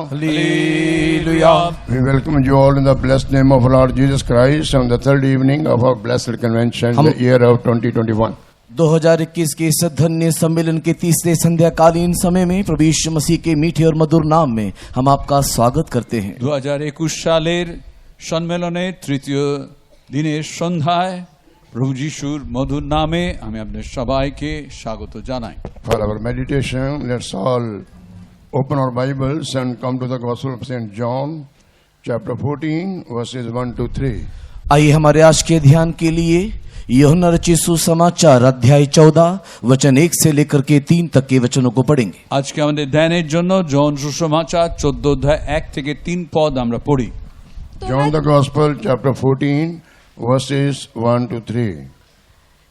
Hallelujah. We welcome you all in the blessed name of Lord Jesus Christ on the third evening of our blessed convention, the year of 2021. 2021 के इस धन्य सम्मेलन के तीसरे संध्याकालीन समय में प्रभु यीशु मसीह के मीठे और मधुर नाम में हम आपका स्वागत करते हैं। 2021 সালের সম্মেলনের তৃতীয় দিনের সন্ধ্যায় প্রভু যিশুর মধুর নামে আমি আপনাদের সবাইকে স্বাগত জানাই। For our meditation, let's all open our Bibles and come to the Gospel of St. John, chapter 14, verses 1 to 3. आइए हमारे आज के ध्यान के लिए यूहन्ना रचित सुसमाचार अध्याय 14 वचन 1 से लेकर के 3 तक के वचनों को पढ़ेंगे। আজকে আমাদের ধ্যানের জন্য জন সুসমাচার 14 অধ্যায় 1 থেকে 3 পদ আমরা পড়ি। John the Gospel, chapter 14, verses 1 to 3.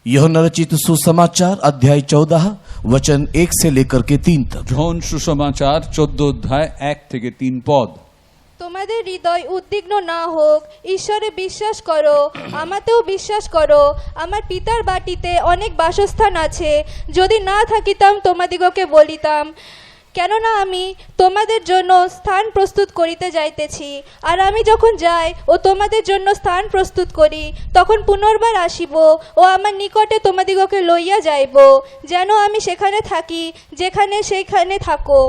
यूहन्ना रचित सुसमाचार अध्याय 14 वचन 1 से लेकर के 3 तक। জন সুসমাচার 14 অধ্যায় 1 থেকে 3 পদ। তোমাদের হৃদয় উদ্বিগ্ন না হোক, ঈশ্বরে বিশ্বাস করো, আমাতেও বিশ্বাস করো। আমার পিতার বাটিতে অনেক বাসস্থান আছে, যদি না থাকিতাম তোমাদিগকে বলিতাম, কেননা আমি তোমাদের জন্য স্থান প্রস্তুত করিতে যাইতেছি। আর আমি যখন যাই ও তোমাদের জন্য স্থান প্রস্তুত করি, তখন পুনর্বার আসিব ও আমার নিকটে তোমাদিগকে লইয়া যাইব, যেন আমি সেখানে থাকি যেখানে সেইখানে থাকো।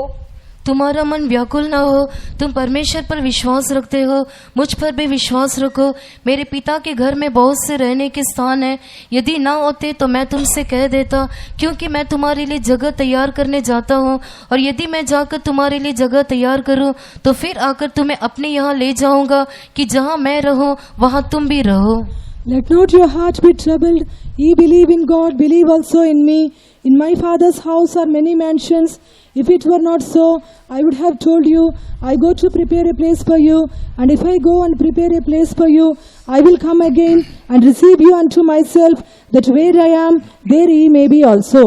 तुम्हारा मन व्याकुल न हो, तुम परमेश्वर पर विश्वास रखते हो, मुझ पर भी विश्वास रखो। मेरे पिता के घर में बहुत से रहने के स्थान हैं, यदि ना होते तो मैं तुमसे कह देता, क्योंकि मैं तुम्हारे लिए जगह तैयार करने जाता हूँ। और यदि मैं जाकर तुम्हारे लिए जगह तैयार करूँ तो फिर आकर तुम्हें अपने यहाँ ले जाऊँगा, कि जहाँ मैं रहूँ वहाँ तुम भी रहो। Let not your heart be troubled. Ye believe in God, believe also in me. In my Father's house are many mansions. If it were not so, I would have told you, I go to prepare a place for you. And if I go and prepare a place for you, I will come again and receive you unto myself, that where I am, there ye may be also.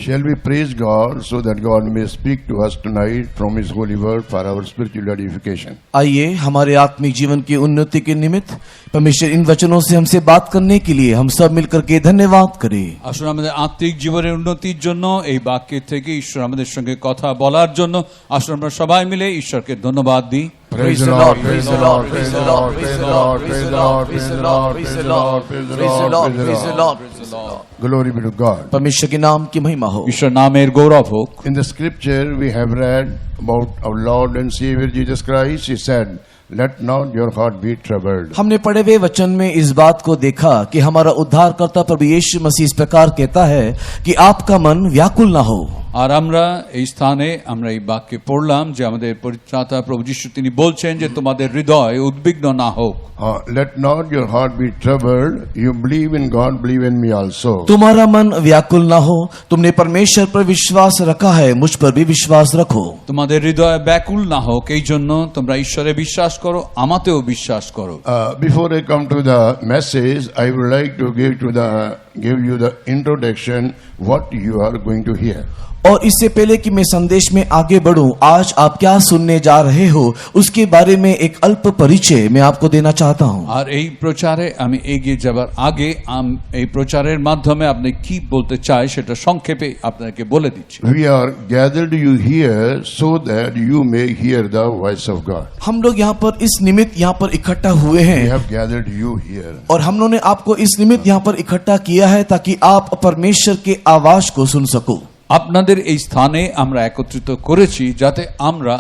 Shall we praise God so that God may speak to us tonight from His holy word for our spiritual edification? आइए हमारे आत्मिक जीवन की उन्नति के निमित्त परमेश्वर इन वचनों से हमसे बात करने के लिए हम सब मिलकर के धन्यवाद करें। আসলে আমাদের আত্মিক জীবনের উন্নতির জন্য এই বাক্যের থেকে ঈশ্বর আমাদের সঙ্গে কথা বলার জন্য আসলে আমরা সবাই মিলে ঈশ্বরকে ধন্যবাদ দিই। Praise the Lord, praise the Lord, praise the Lord, praise the Lord, praise the Lord, praise the Lord, praise the Lord, praise the Lord, praise the Lord, praise the Lord. Glory be to God. परमेश्वर के नाम की महिमा हो। ঈশ্বর নামের গৌরব হোক। In the scripture we have read about our Lord and Savior Jesus Christ. He said, let not your heart be troubled. हमने पढ़े हुए वचन में इस बात को देखा कि हमारा उद्धारकर्ता प्रभु यीशु मसीह इस प्रकार कहता है कि आपका मन व्याकुल ना हो। আর আমরা এই স্থানে আমরা এই বাক্যে পড়লাম যে আমাদের পরিত্রাতা প্রভু যিশু তিনি বলছেন যে তোমাদের হৃদয় উদ্বিগ্ন না হোক। Let not your heart be troubled. You believe in God, believe in me also. तुम्हारा मन व्याकुल ना हो, तुमने परमेश्वर पर विश्वास रखा है, मुझ पर भी विश्वास रखो। তোমাদের হৃদয় ব্যাকুল না হোক, এই জন্য তোমরা ঈশ্বরে বিশ্বাস করো, আমাতেও বিশ্বাস করো। Before I come to the message, I would like to give you the introduction what you are going to hear. और इससे पहले कि मैं संदेश में आगे बढ़ूं, आज आप क्या सुनने जा रहे हो उसके बारे में एक अल्प परिचय मैं आपको देना चाहता हूं। আর এই প্রচারে আমি এগিয়ে যাবার আগে এই প্রচারের মাধ্যমে আপনি কি বলতে চাই সেটা সংক্ষেপে আপনাকে বলে দিচ্ছি। We are gathered you here so that you may hear the voice of God. हम लोग यहाँ पर इस निमित्त यहाँ पर इकट्ठा हुए हैं। We have gathered you here. और हम लोगों ने आपको इस निमित्त यहाँ पर इकट्ठा किया है ताकि आप परमेश्वर के आवाज को सुन सको। আপনাদের এই স্থানে আমরা একত্রিত করেছি যাতে আমরা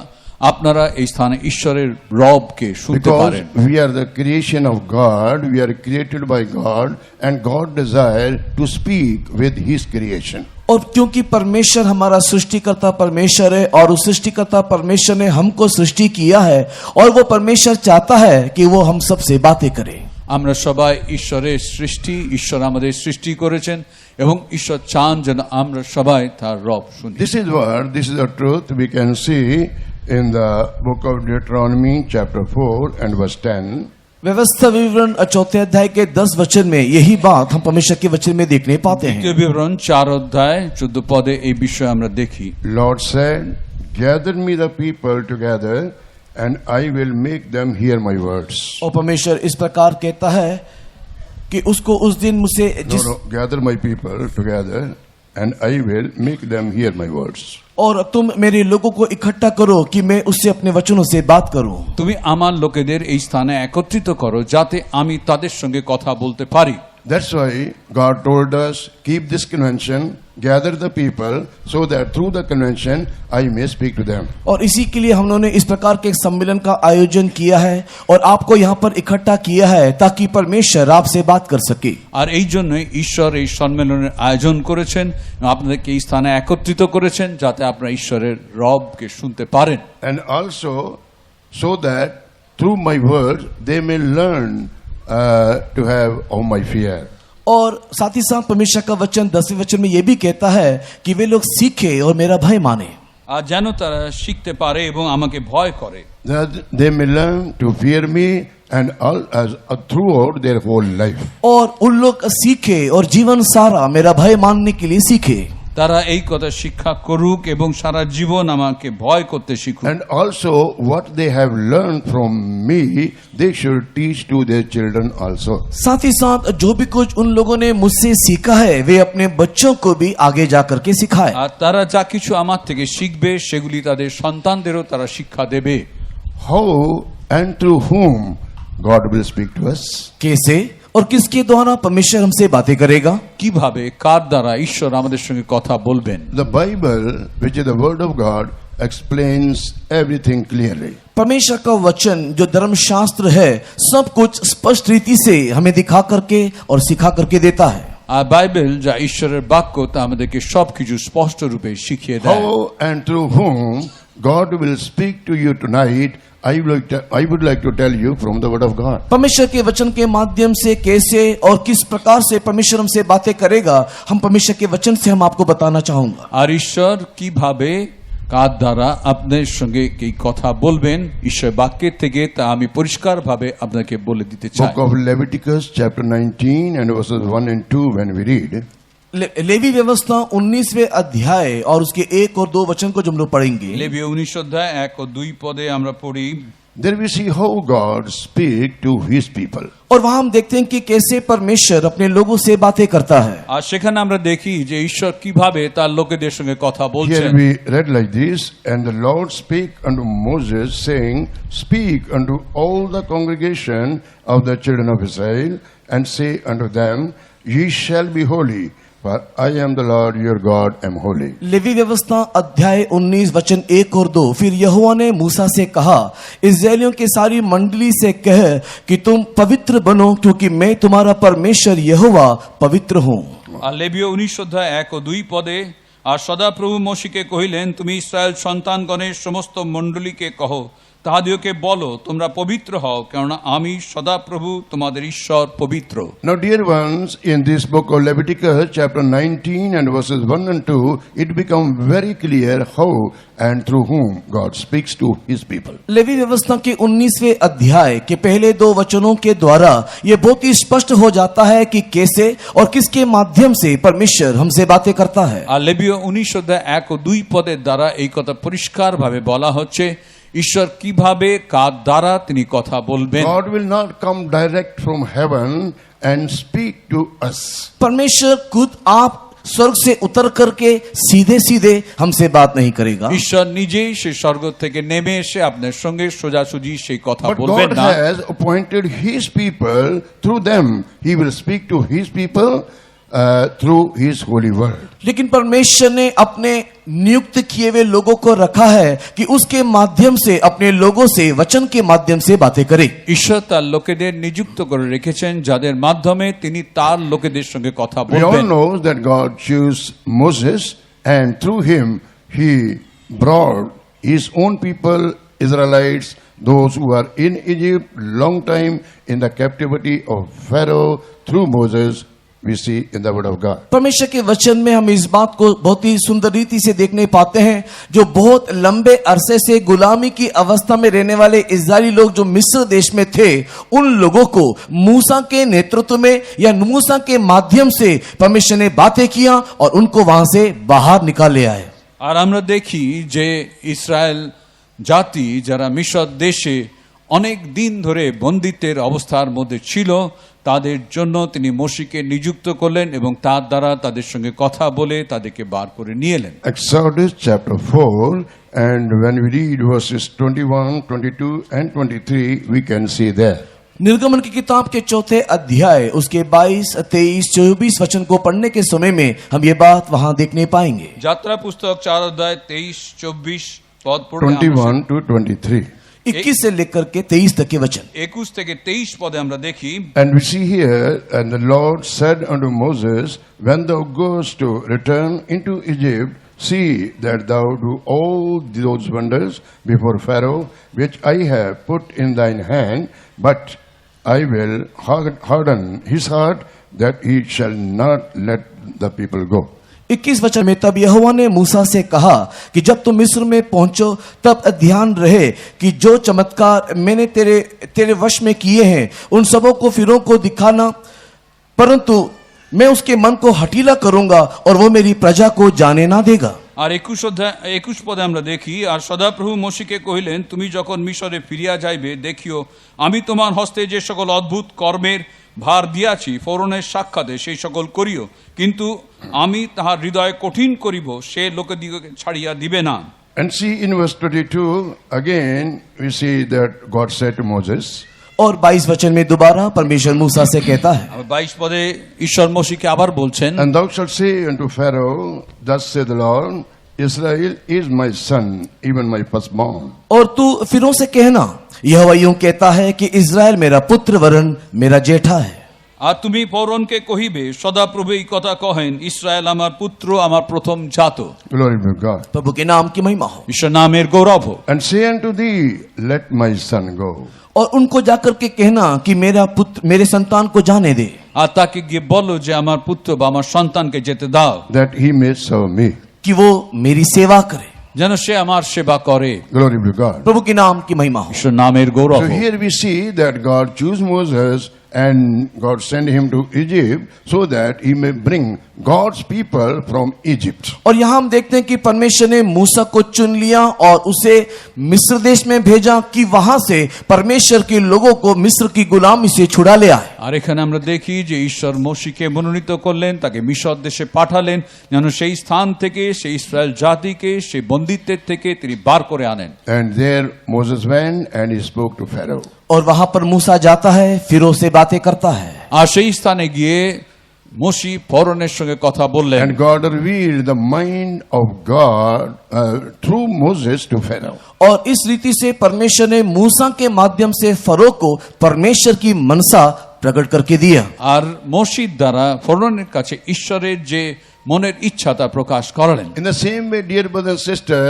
আপনারা এই স্থানে ঈশ্বরের রবকে শুনতে পারেন। Because we are the creation of God, we are created by God and God desires to speak with His creation. और क्योंकि परमेश्वर हमारा सृष्टिकर्ता परमेश्वर है और उस सृष्टिकर्ता परमेश्वर ने हमको सृष्टि किया है और वो परमेश्वर चाहता है कि वो हम सबसे बातें करे। আমরা সবাই ঈশ্বরের সৃষ্টি, ঈশ্বর আমাদের সৃষ্টি করেছেন এবং ঈশ্বর চান যেন আমরা সবাই তার রব শুনি। This is the truth we can see in the book of Deuteronomy chapter 4 and verse 10. व्यवस्था विवरण 4 अध्याय के 10 वचन में यही बात हम परमेश्वर के वचन में देखने पाते हैं। দ্বিতীয় বিবরণ 4 অধ্যায় 14 পদে এই বিষয় আমরা দেখি। Lord said, gather me the people together and I will make them hear my words. और परमेश्वर इस प्रकार कहता है कि उसको उस दिन मुझसे gather my people together and I will make them hear my words. और तुम मेरे लोगों को इकट्ठा करो कि मैं उससे अपने वचनों से बात करूं। তুমি আমার লোকেদের এই স্থানে একত্রিত করো যাতে আমি তাদের সঙ্গে কথা বলতে পারি। That's why God told us, keep this convention, gather the people, so that through the convention I may speak to them. और इसी के लिए हम लोगों ने इस प्रकार के एक सम्मेलन का आयोजन किया है और आपको यहाँ पर इकट्ठा किया है ताकि परमेश्वर आपसे बात कर सके। আর এই জন্যই ঈশ্বর এই সম্মেলনের আয়োজন করেছেন, আপনাদেরকে এই স্থানে একত্রিত করেছেন যাতে আপনারা ঈশ্বরের রবকে শুনতে পারেন। And also, so that through my word they may learn to have of my fear. और साथ ही साथ परमेश्वर का वचन 10वें वचन में ये भी कहता है कि वे लोग सीखे और मेरा भय माने। আর যেন তারা শিখতে পারে এবং আমাকে ভয় করে। That they may learn to fear me and all as throughout their whole life. और उन लोग सीखे और जीवन सारा मेरा भय मानने के लिए सीखे। তারা এই কথা শিক্ষা করুক এবং সারা জীবন আমাকে ভয় করতে শিখুক। And also what they have learned from me, they should teach to their children also. साथ ही साथ जो भी कुछ उन लोगों ने मुझसे सीखा है वे अपने बच्चों को भी आगे जा करके सिखाए। আর তারা যা কিছু আমার থেকে শিখবে সেগুলি তাদের সন্তানদেরও তারা শিক্ষা দেবে। How and through whom God will speak to us? कैसे और किसके द्वारा परमेश्वर हमसे बातें करेगा? কিভাবে কার দ্বারা ঈশ্বর আমাদের সঙ্গে কথা বলবেন? The Bible, which is the word of God, explains everything clearly. परमेश्वर का वचन जो धर्मशास्त्र है सब कुछ स्पष्ट रीति से हमें दिखा करके और सिखा करके देता है। আর বাইবেল যা ঈশ্বরের বাক্য তা আমাদেরকে সবকিছু স্পষ্ট রূপে শিখিয়ে দেয়। How and through whom God will speak to you tonight, I would like to tell you from the word of God. परमेश्वर के वचन के माध्यम से कैसे और किस प्रकार से परमेश्वर हमसे बातें करेगा, हम परमेश्वर के वचन से हम आपको बताना चाहूंगा। আর ঈশ্বর কিভাবে কার দ্বারা আপনাদের সঙ্গে এই কথা বলবেন ঈশ্বর বাক্যের থেকে তা আমি পরিষ্কারভাবে আপনাকে বলে দিতে চাই। Book of Leviticus chapter 19 and verses 1 and 2 when we read, levy व्यवस्था 19वें अध्याय और उसके 1 और 2 वचन को जो हम लोग पढ़ेंगे। লেবীয় 19 অধ্যায় 1 ও 2 পদে আমরা পড়ি, there we see how God speak to his people. और वहां हम देखते हैं कि कैसे परमेश्वर अपने लोगों से बातें करता है। আর সেখানে আমরা দেখি যে ঈশ্বর কিভাবে তার লোকেদের সঙ্গে কথা বলছেন। Here we read like this, and the Lord spake unto Moses, saying, speak unto all the congregation of the children of Israel, and say unto them, ye shall be holy, for I am the Lord your God am holy. लेवी व्यवस्था अध्याय 19 वचन 1 और 2। फिर यहोवा ने मूसा से कहा, इस्राएलियों की सारी मंडली से कह कि तुम पवित्र बनो, क्योंकि मैं तुम्हारा परमेश्वर यहोवा पवित्र हूँ। আর লেবীয় 19 অধ্যায় 1 ও 2 পদে, আর সদাপ্রভু মোশিকে কহিলেন, তুমি ইসরায়েল সন্তানগণের সমস্ত মণ্ডলীকে কহ, তাহাদিওকে বলো তোমরা পবিত্র হও, কেননা আমি সদাপ্রভু তোমাদের ঈশ্বর পবিত্র। Now, dear ones, in this book of Leviticus, chapter 19 and verses 1 and 2, it becomes very clear how and through whom God speaks to his people. लेवी व्यवस्था के 19वें अध्याय के पहले 2 वचनों के द्वारा ये बहुत ही स्पष्ट हो जाता है कि कैसे और किसके माध्यम से परमेश्वर हमसे बातें करता है। আর লেবীয় 19 অধ্যায় 1 ও 2 পদের দ্বারা এই কথা পরিষ্কারভাবে বলা হচ্ছে ঈশ্বর কিভাবে কার দ্বারা তিনি কথা বলবেন। God will not come direct from heaven and speak to us. परमेश्वर खुद आप स्वर्ग से उतर करके सीधे सीधे हमसे बात नहीं करेगा। ঈশ্বর নিজেই সেই স্বর্গ থেকে নেমে এসে আপনার সঙ্গে সোজাসুজি সেই কথা But বলবেন God না। has appointed his people, through them he will speak to his people through his holy word. लेकिन परमेश्वर ने अपने नियुक्त किए हुए लोगों को रखा है कि उसके माध्यम से अपने लोगों से वचन के माध्यम से बातें करे। ঈশ্বর তার লোকেদের নিযুক্ত করে রেখেছেন যাদের মাধ্যমে তিনি তার লোকেদের সঙ্গে কথা We all বলবেন। know that God chose Moses, and through him he brought his own people, Israelites, those who are in Egypt long time in the captivity of Pharaoh. Through Moses we see in the word of God. परमेश्वर के वचन में हम इस बात को बहुत ही सुंदर रीति से देखने पाते हैं, जो बहुत लंबे अरसे से गुलामी की अवस्था में रहने वाले इस्राएली लोग जो मिस्र देश में थे, उन लोगों को मूसा के नेतृत्व में या मूसा के माध्यम से परमेश्वर ने बातें किया और उनको वहां से बाहर निकाल ले आए। আর আমরা দেখি যে ইসরায়েল জাতি যারা মিশর দেশে অনেক দিন ধরে বন্দিত্বের অবস্থার মধ্যে ছিল, তাদের জন্য তিনি মোশিকে নিযুক্ত করলেন এবং তার দ্বারা তাদের সঙ্গে কথা বলে তাদেরকে বার করে নিয়ে এলেন। Exodus chapter 4, and when we read verses 21, 22 and 23, we can see there. निर्गमन की किताब के चौथे अध्याय उसके 22, 23, 24 वचन को पढ़ने के समय में हम ये बात वहां देखने पाएंगे। যাত্রা পুস্তক 4 অধ্যায় 23-24 পদ পড়লে 21 to 23. 21 से लेकर के 23 तक के वचन। 21 থেকে 23 পদে আমরা দেখি, And we see here, and the Lord said unto Moses, when thou goest to return into Egypt, see that thou do all those wonders before Pharaoh, which I have put in thine hand, but I will harden his heart, that he shall not let the people go. 21 वचन में तब यहोवा ने मूसा से कहा कि जब तुम मिस्र में पहुंचो तब ध्यान रहे कि जो चमत्कार मैंने तेरे वश में किए हैं उन सबों को फिरौन को दिखाना, परंतु मैं उसके मन को हठीला करूंगा और वो मेरी प्रजा को जाने ना देगा। আর 21 পদে আমরা দেখি, আর সদাপ্রভু মোশিকে কহিলেন, তুমি যখন মিশরে ফিরিয়া যাইবে, দেখিও আমি তোমার হস্তে যে সকল অদ্ভুত কর্মের ভার দিয়াছি ফরৌনের সাক্ষাতে সেই সকল করিও, কিন্তু আমি তাহার হৃদয় কঠিন করিব, সে লোকদিগকে ছাড়িয়া দিবে না। And see in verse 22, again we see that God said to Moses, और 22 वचन में दोबारा परमेश्वर मूसा से कहता है, 22 পদে ঈশ্বর মোশিকে আবার বলছেন, and thou shalt say unto Pharaoh, thus saith the Lord, Israel is my son, even my firstborn. और तू फिरौन से कहना, यहोवा यूं कहता है कि इज़राइल मेरा पुत्र वरन मेरा जेठा है। আর তুমি ফরৌনকে কহিবে, সদাপ্রভু এই কথা কহেন, ইসরায়েল আমার পুত্র, আমার প্রথম জাত। Glory be to God. प्रभु के नाम की महिमा हो। ঈশ্বর নামের গৌরব হোক। And say unto thee, let my son go, और उनको जाकर के कहना कि मेरा पुत्र मेरे संतान को जाने दे, আর তাকে গিয়ে বলো যে আমার পুত্র বা আমার সন্তানকে যেতে দাও, that he may serve me. कि वो मेरी सेवा करे। যেন সে আমার সেবা করে। Glory be to God. प्रभु के नाम की महिमा हो। ঈশ্বর নামের গৌরব So হোক। here we see that God chose Moses and God sent him to Egypt so that he may bring God's people from Egypt. और यहाँ हम देखते हैं कि परमेश्वर ने मूसा को चुन लिया और उसे मिस्र देश में भेजा कि वहां से परमेश्वर के लोगों को मिस्र की गुलामी से छुड़ा ले आए। আর এখানে আমরা দেখি যে ঈশ্বর মোশিকে মনোনীত করলেন, তাকে মিশর দেশে পাঠালেন, যেন সেই স্থান থেকে সেই ইসরায়েল জাতিকে সেই বন্দিত্বের থেকে তিনি বার করে আনেন। And there Moses went and he spoke to Pharaoh. और वहां पर मूसा जाता है, फिरौन से बातें करता है। আর সেই স্থানে গিয়ে মোশি ফরৌনের সঙ্গে কথা বললেন। And God revealed the mind of God through Moses to Pharaoh. और इस रीति से परमेश्वर ने मूसा के माध्यम से फरो को परमेश्वर की मनसा प्रकट करके दिया। আর মোশির দ্বারা ফরৌনের কাছে ঈশ্বরের যে মনের ইচ্ছা তা প্রকাশ করালেন। In the same way, dear brother and sister,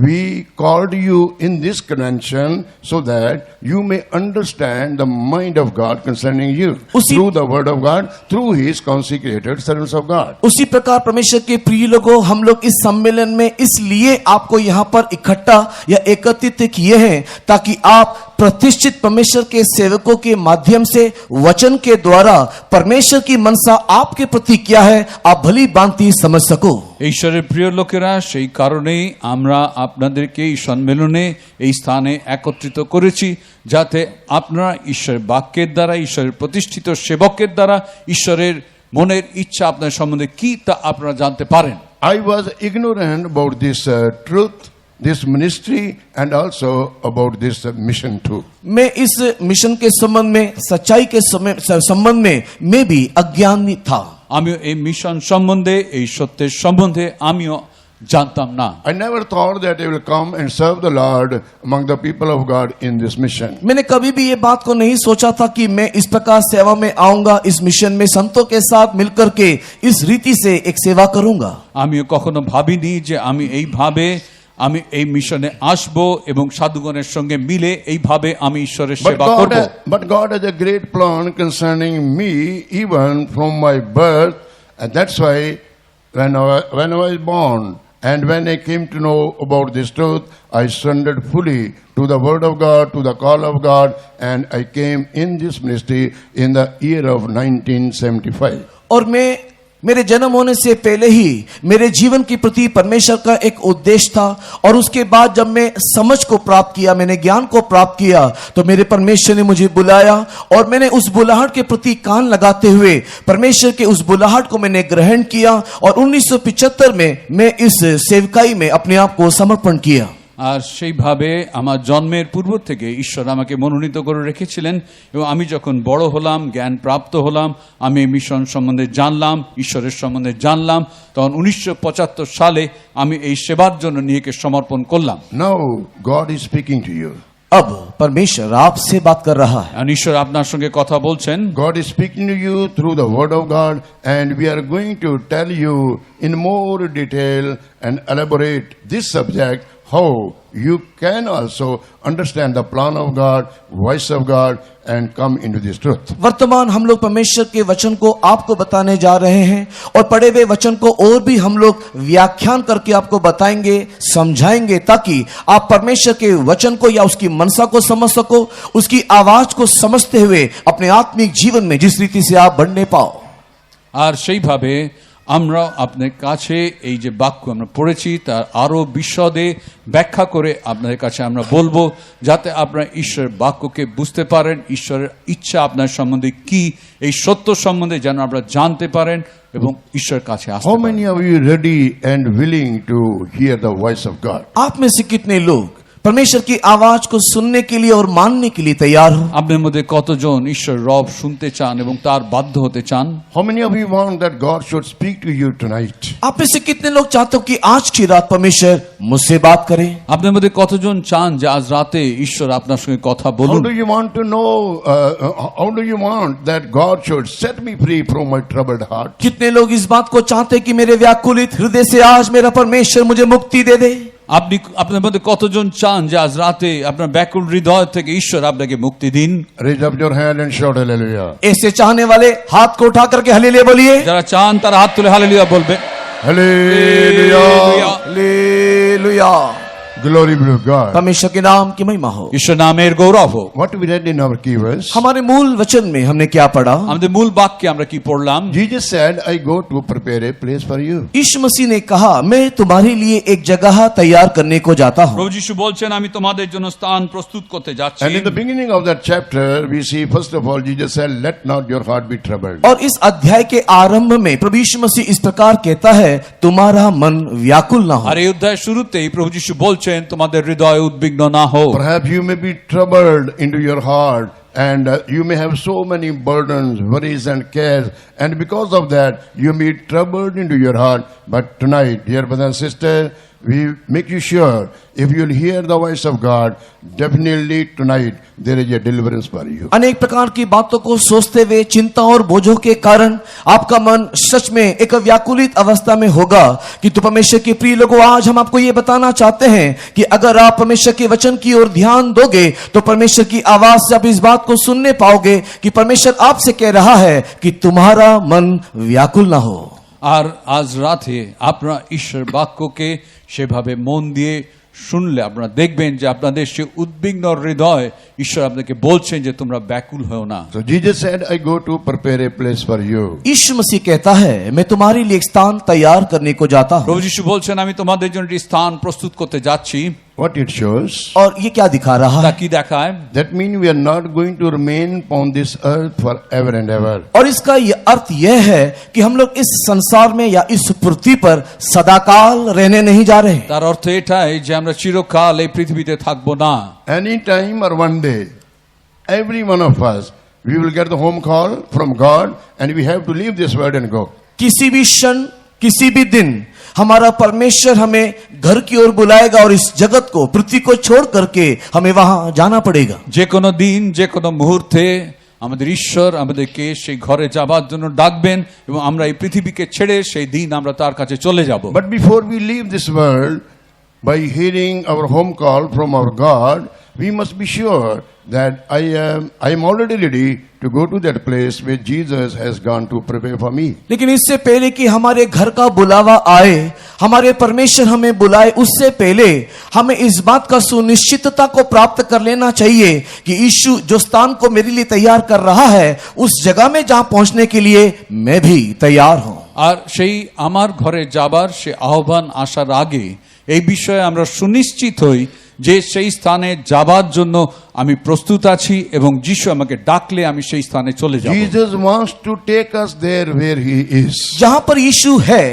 we called you in this convention so that you may understand the mind of God concerning you through the word of God, through his consecrated servants of God. उसी प्रकार परमेश्वर के प्रिय लोगों, हम लोग इस सम्मेलन में इसलिए आपको यहाँ पर इकट्ठा या एकत्रित किए हैं ताकि आप प्रतिष्ठित परमेश्वर के सेवकों के माध्यम से वचन के द्वारा परमेश्वर की मनसा आपके प्रति क्या है आप भली भांति समझ सको। ঈশ্বরের প্রিয় লোকেরা, সেই কারণেই আমরা আপনাদেরকে এই সম্মেলনে এই স্থানে একত্রিত করেছি, যাতে আপনারা ঈশ্বরের বাক্যের দ্বারা, ঈশ্বরের প্রতিষ্ঠিত সেবকের দ্বারা ঈশ্বরের মনের ইচ্ছা আপনার সম্বন্ধে কি তা আপনারা জানতে পারেন। I was ignorant about this truth, this ministry, and also about this mission too. मैं इस मिशन के संबंध में, सच्चाई के संबंध में मैं भी अज्ञानी था। আমিও এই মিশন সম্বন্ধে, এই সত্যের সম্বন্ধে আমিও জানতাম না। I never thought that I will come and serve the Lord among the people of God in this mission. मैंने कभी भी ये बात को नहीं सोचा था कि मैं इस प्रकार सेवा में आऊंगा, इस मिशन में संतों के साथ मिलकर के इस रीति से एक सेवा करूंगा। আমিও কখনো ভাবিনি যে আমি এইভাবে আমি এই মিশনে আসব এবং সাধুগণের সঙ্গে মিলে এইভাবে আমি ঈশ্বরের সেবা করব। But God has a great plan concerning me even from my birth, and that's why when I was born and when I came to know about this truth, I surrendered fully to the word of God, to the call of God, and I came in this ministry in the year of 1975. और मैं मेरे जन्म होने से पहले ही मेरे जीवन के प्रति परमेश्वर का एक उद्देश्य था, और उसके बाद जब मैं समझ को प्राप्त किया, मैंने ज्ञान को प्राप्त किया, तो मेरे परमेश्वर ने मुझे बुलाया और मैंने उस बुलाहट के प्रति कान लगाते हुए परमेश्वर के उस बुलाहट को मैंने ग्रहण किया और 1975 में मैं इस सेवकाई में अपने आप को समर्पण किया। আর সেইভাবে আমার জন্মের পূর্ব থেকে ঈশ্বর আমাকে মনোনীত করে রেখেছিলেন এবং আমি যখন বড় হলাম, জ্ঞান প্রাপ্ত হলাম, আমি মিশন সম্বন্ধে জানলাম, ঈশ্বরের সম্বন্ধে জানলাম, তখন 1975 সালে আমি এই সেবার জন্য নিজেকে সমর্পণ করলাম। Now God is speaking to you. अब परमेश्वर आपसे बात कर रहा है। আর ঈশ্বর আপনার সঙ্গে কথা বলছেন। God is speaking to you through the word of God, and we are going to tell you in more detail and elaborate this subject, how you can also understand the plan of God, voice of God, and come into this truth. वर्तमान हम लोग परमेश्वर के वचन को आपको बताने जा रहे हैं और पढ़े हुए वचन को और भी हम लोग व्याख्यान करके आपको बताएंगे, समझाएंगे, ताकि आप परमेश्वर के वचन को या उसकी मनसा को समझ सको, उसकी आवाज को समझते हुए अपने आत्मिक जीवन में जिस रीति से आप बढ़ने पाओ। আর সেইভাবে আমরা আপনার কাছে এই যে বাক্য আমরা পড়েছি তার আরো বিশদে ব্যাখ্যা করে আপনাদের কাছে আমরা বলবো, যাতে আপনারা ঈশ্বরের বাক্যকে বুঝতে পারেন, ঈশ্বরের ইচ্ছা আপনার সম্বন্ধে কি, এই সত্য সম্বন্ধে যেন আপনারা জানতে পারেন এবং ঈশ্বরের কাছে আসতে How পারেন। many of you ready and willing to hear the voice of God? आप में से कितने लोग परमेश्वर की आवाज को सुनने के लिए और मानने के लिए तैयार हो? আপনার মধ্যে কতজন ঈশ্বর রব শুনতে চান এবং তার বাধ্য হতে চান? How many of you want that God should speak to you tonight? आप में से कितने लोग चाहते हो कि आज की रात परमेश्वर मुझसे बात करे? আপনার মধ্যে কতজন চান যে আজ রাতে ঈশ্বর আপনার সঙ্গে কথা How বলুন? do you want to know, how do you want that God should set me free from my troubled heart? कितने लोग इस बात को चाहते हैं कि मेरे व्याकुलित हृदय से आज मेरा परमेश्वर मुझे मुक्ति दे दे? আপনি আপনার মধ্যে কতজন চান যে আজ রাতে আপনার ব্যাকুল হৃদয় থেকে ঈশ্বর আপনাকে মুক্তি দিন? Raise up your hand and shout hallelujah. ऐसे चाहने वाले हाथ को उठा करके हालेलुया बोलिए। যারা চান তারা হাত তুলে হালেলুয়া বলবে। Hallelujah. Hallelujah. Glory be to God. परमेश्वर के नाम की महिमा हो। ঈশ্বর নামের গৌরব হোক। What we read in our key verse, हमारे मूल वचन में हमने क्या पढ़ा? আমাদের মূল বাক্যে আমরা কি পড়লাম? Jesus said, I go to prepare a place for you. यीशु मसीह ने कहा, मैं तुम्हारे लिए एक जगह तैयार करने को जाता हूँ। প্রভু যিশু বলছেন আমি তোমাদের জন্য স্থান প্রস্তুত করতে যাচ্ছি। And in the beginning of that chapter, we see first of all, Jesus said, let not your heart be troubled. और इस अध्याय के आरंभ में प्रभु यीशु मसीह इस प्रकार कहता है, तुम्हारा मन व्याकुल ना हो। আর এই অধ্যায়ের শুরুতেই প্রভু যিশু বলছেন তোমাদের হৃদয় উদ্বিগ্ন না হোক। Perhaps you may be troubled into your heart, and you may have so many burdens, worries and cares, and because of that you may be troubled into your heart. But tonight, dear brothers and sisters, we make you sure, if you'll hear the voice of God, definitely tonight there is a deliverance for you. अनेक प्रकार की बातों को सोचते हुए चिंता और बोझों के कारण आपका मन सच में एक व्याकुलित अवस्था में होगा, कि तो परमेश्वर के प्रिय लोगों, आज हम आपको ये बताना चाहते हैं कि अगर आप परमेश्वर के वचन की ओर ध्यान दोगे तो परमेश्वर की आवाज से आप इस बात को सुनने पाओगे कि परमेश्वर आपसे कह रहा है कि तुम्हारा मन व्याकुल ना हो। আর আজ রাতে আপনারা ঈশ্বর বাক্যকে সেভাবে মন দিয়ে শুনলে আপনারা দেখবেন যে আপনাদের সে উদ্বিগ্ন হৃদয় ঈশ্বর আপনাকে বলছেন যে তোমরা ব্যাকুল হও না। So Jesus said, I go to prepare a place for you. यीशु मसीह कहता है, मैं तुम्हारे लिए एक स्थान तैयार करने को जाता हूँ। প্রভু যিশু বলছেন আমি তোমাদের জন্য একটি স্থান প্রস্তুত করতে যাচ্ছি। What it shows, और ये क्या दिखा रहा তা है? কি দেখায়? that means we are not going to remain upon this earth forever and ever. और इसका ये अर्थ यह है कि हम लोग इस संसार में या इस पृथ्वी पर सदाकाल रहने नहीं जा रहे। তার অর্থ এটাই যে আমরা চিরকাল এই পৃথিবীতে থাকবো না। Any time or one day, every one of us, we will get the home call from God, and we have to leave this world and go. किसी भी क्षण, किसी भी दिन हमारा परमेश्वर हमें घर की ओर बुलाएगा और इस जगत को, पृथ्वी को छोड़ करके हमें वहां जाना पड़ेगा। যে কোনো দিন যে কোনো মুহূর্তে আমাদের ঈশ্বর আমাদেরকে সেই ঘরে যাবার জন্য ডাকবেন এবং আমরা এই পৃথিবীকে ছেড়ে সেই দিন আমরা তার কাছে চলে যাব। But before we leave this world, by hearing our home call from our God, we must be sure that I am already ready to go to that place where Jesus has gone to prepare for me. लेकिन इससे पहले कि हमारे घर का बुलावा आए, हमारे परमेश्वर हमें बुलाए, उससे पहले हमें इस बात का सुनिश्चितता को प्राप्त कर लेना चाहिए कि यीशु जो स्थान को मेरे लिए तैयार कर रहा है, उस जगह में जहां पहुंचने के लिए मैं भी तैयार हूं। আর সেই আমার ঘরে যাবার সে আহ্বান আসার আগে এই বিষয়ে আমরা সুনিশ্চিত হই যে সেই স্থানে যাবার জন্য আমি প্রস্তুত আছি এবং যিশু আমাকে ডাকলে আমি সেই স্থানে চলে যাব। Jesus wants to take us there where he is. जहां पर यीशु है,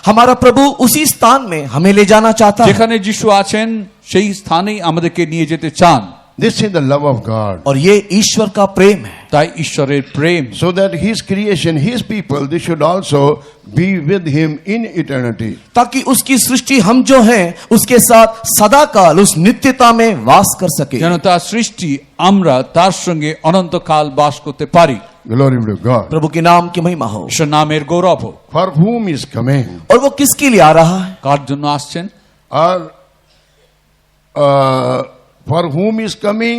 हमारा प्रभु उसी स्थान में हमें ले जाना चाहता है। যেখানে যিশু আছেন সেই স্থানেই আমাদেরকে নিয়ে যেতে চান। This is the love of God. और ये ईश्वर का प्रेम है, তাই ঈশ্বরের প্রেম, So that his creation, his people, they should also be with him in eternity. ताकि उसकी सृष्टि हम जो हैं उसके साथ सदाकाल उस नित्यता में वास कर सके। যেন তার সৃষ্টি আমরা তার সঙ্গে অনন্তকাল বাস করতে পারি। Glory be to God. प्रभु के नाम की महिमा हो। ঈশ্বর নামের গৌরব হোক। For whom is coming? और वो किसके लिए आ रहा है? কার জন্য আসছেন? Or for whom is coming,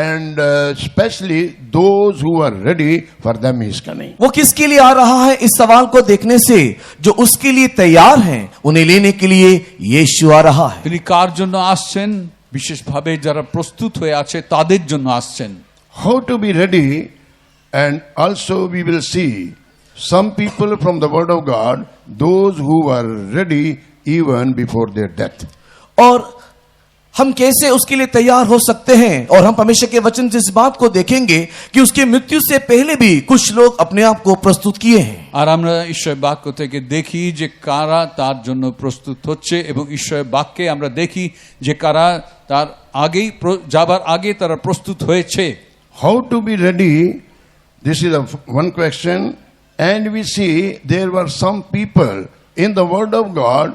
and especially those who are ready, for them he is coming. वो किसके लिए आ रहा है? इस सवाल को देखने से जो उसके लिए तैयार हैं उन्हें लेने के लिए यीशु आ रहा है। তিনি কার জন্য আসছেন? বিশেষভাবে যারা প্রস্তুত হয়ে আছে তাদের জন্য আসছেন। How to be ready, and also we will see some people from the word of God, those who are ready even before their death. और हम कैसे उसके लिए तैयार हो सकते हैं, और हम परमेश्वर के वचन से इस बात को देखेंगे कि उसके मृत्यु से पहले भी कुछ लोग अपने आप को प्रस्तुत किए हैं। আর আমরা ঈশ্বরের বাক্য থেকে দেখি যে কারা তার জন্য প্রস্তুত হচ্ছে এবং ঈশ্বরের বাক্যে আমরা দেখি যে কারা তার আগেই যাবার আগে তারা প্রস্তুত হয়েছে। How to be ready? This is one question, and we see there were some people in the word of God,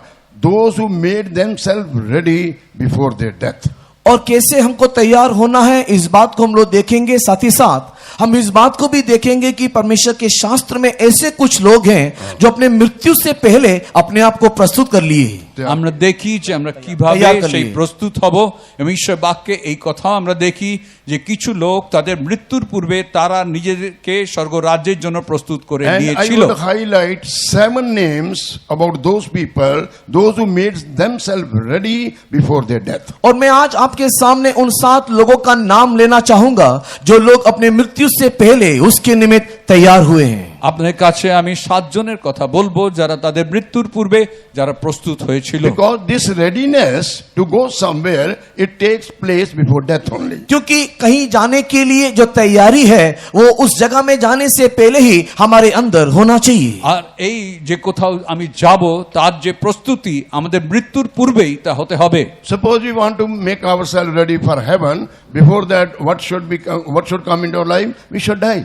those who made themselves ready before their death. और कैसे हमको तैयार होना है, इस बात को हम लोग देखेंगे। साथ ही साथ हम इस बात को भी देखेंगे कि परमेश्वर के शास्त्र में ऐसे कुछ लोग हैं जो अपने मृत्यु से पहले अपने आप को प्रस्तुत कर लिए। আমরা দেখি যে আমরা কিভাবে তৈয়ার করলি। সেই প্রস্তুত হব এবং ঈশ্বরের বাক্যে এই কথাও আমরা দেখি যে কিছু লোক তাদের মৃত্যুর পূর্বে তারা নিজেদেরকে স্বর্গরাজ্যের জন্য প্রস্তুত করে And I নিয়েছিল। will highlight 7 names about those people, those who made themselves ready before their death. और मैं आज आपके सामने उन 7 लोगों का नाम लेना चाहूंगा जो लोग अपने मृत्यु से पहले उसके निमित्त तैयार हुए हैं। আপনাদের কাছে আমি 7 জনের কথা বলবো যারা তাদের মৃত্যুর পূর্বে যারা প্রস্তুত হয়েছিল। Because this readiness to go somewhere, it takes place before death only. क्योंकि कहीं जाने के लिए जो तैयारी है वो उस जगह में जाने से पहले ही हमारे अंदर होना चाहिए। আর এই যে কোথাও আমি যাব তার যে প্রস্তুতি আমাদের মৃত্যুর পূর্বেই তা হতে হবে। Suppose we want to make ourselves ready for heaven, before that what should come into our life? We should die.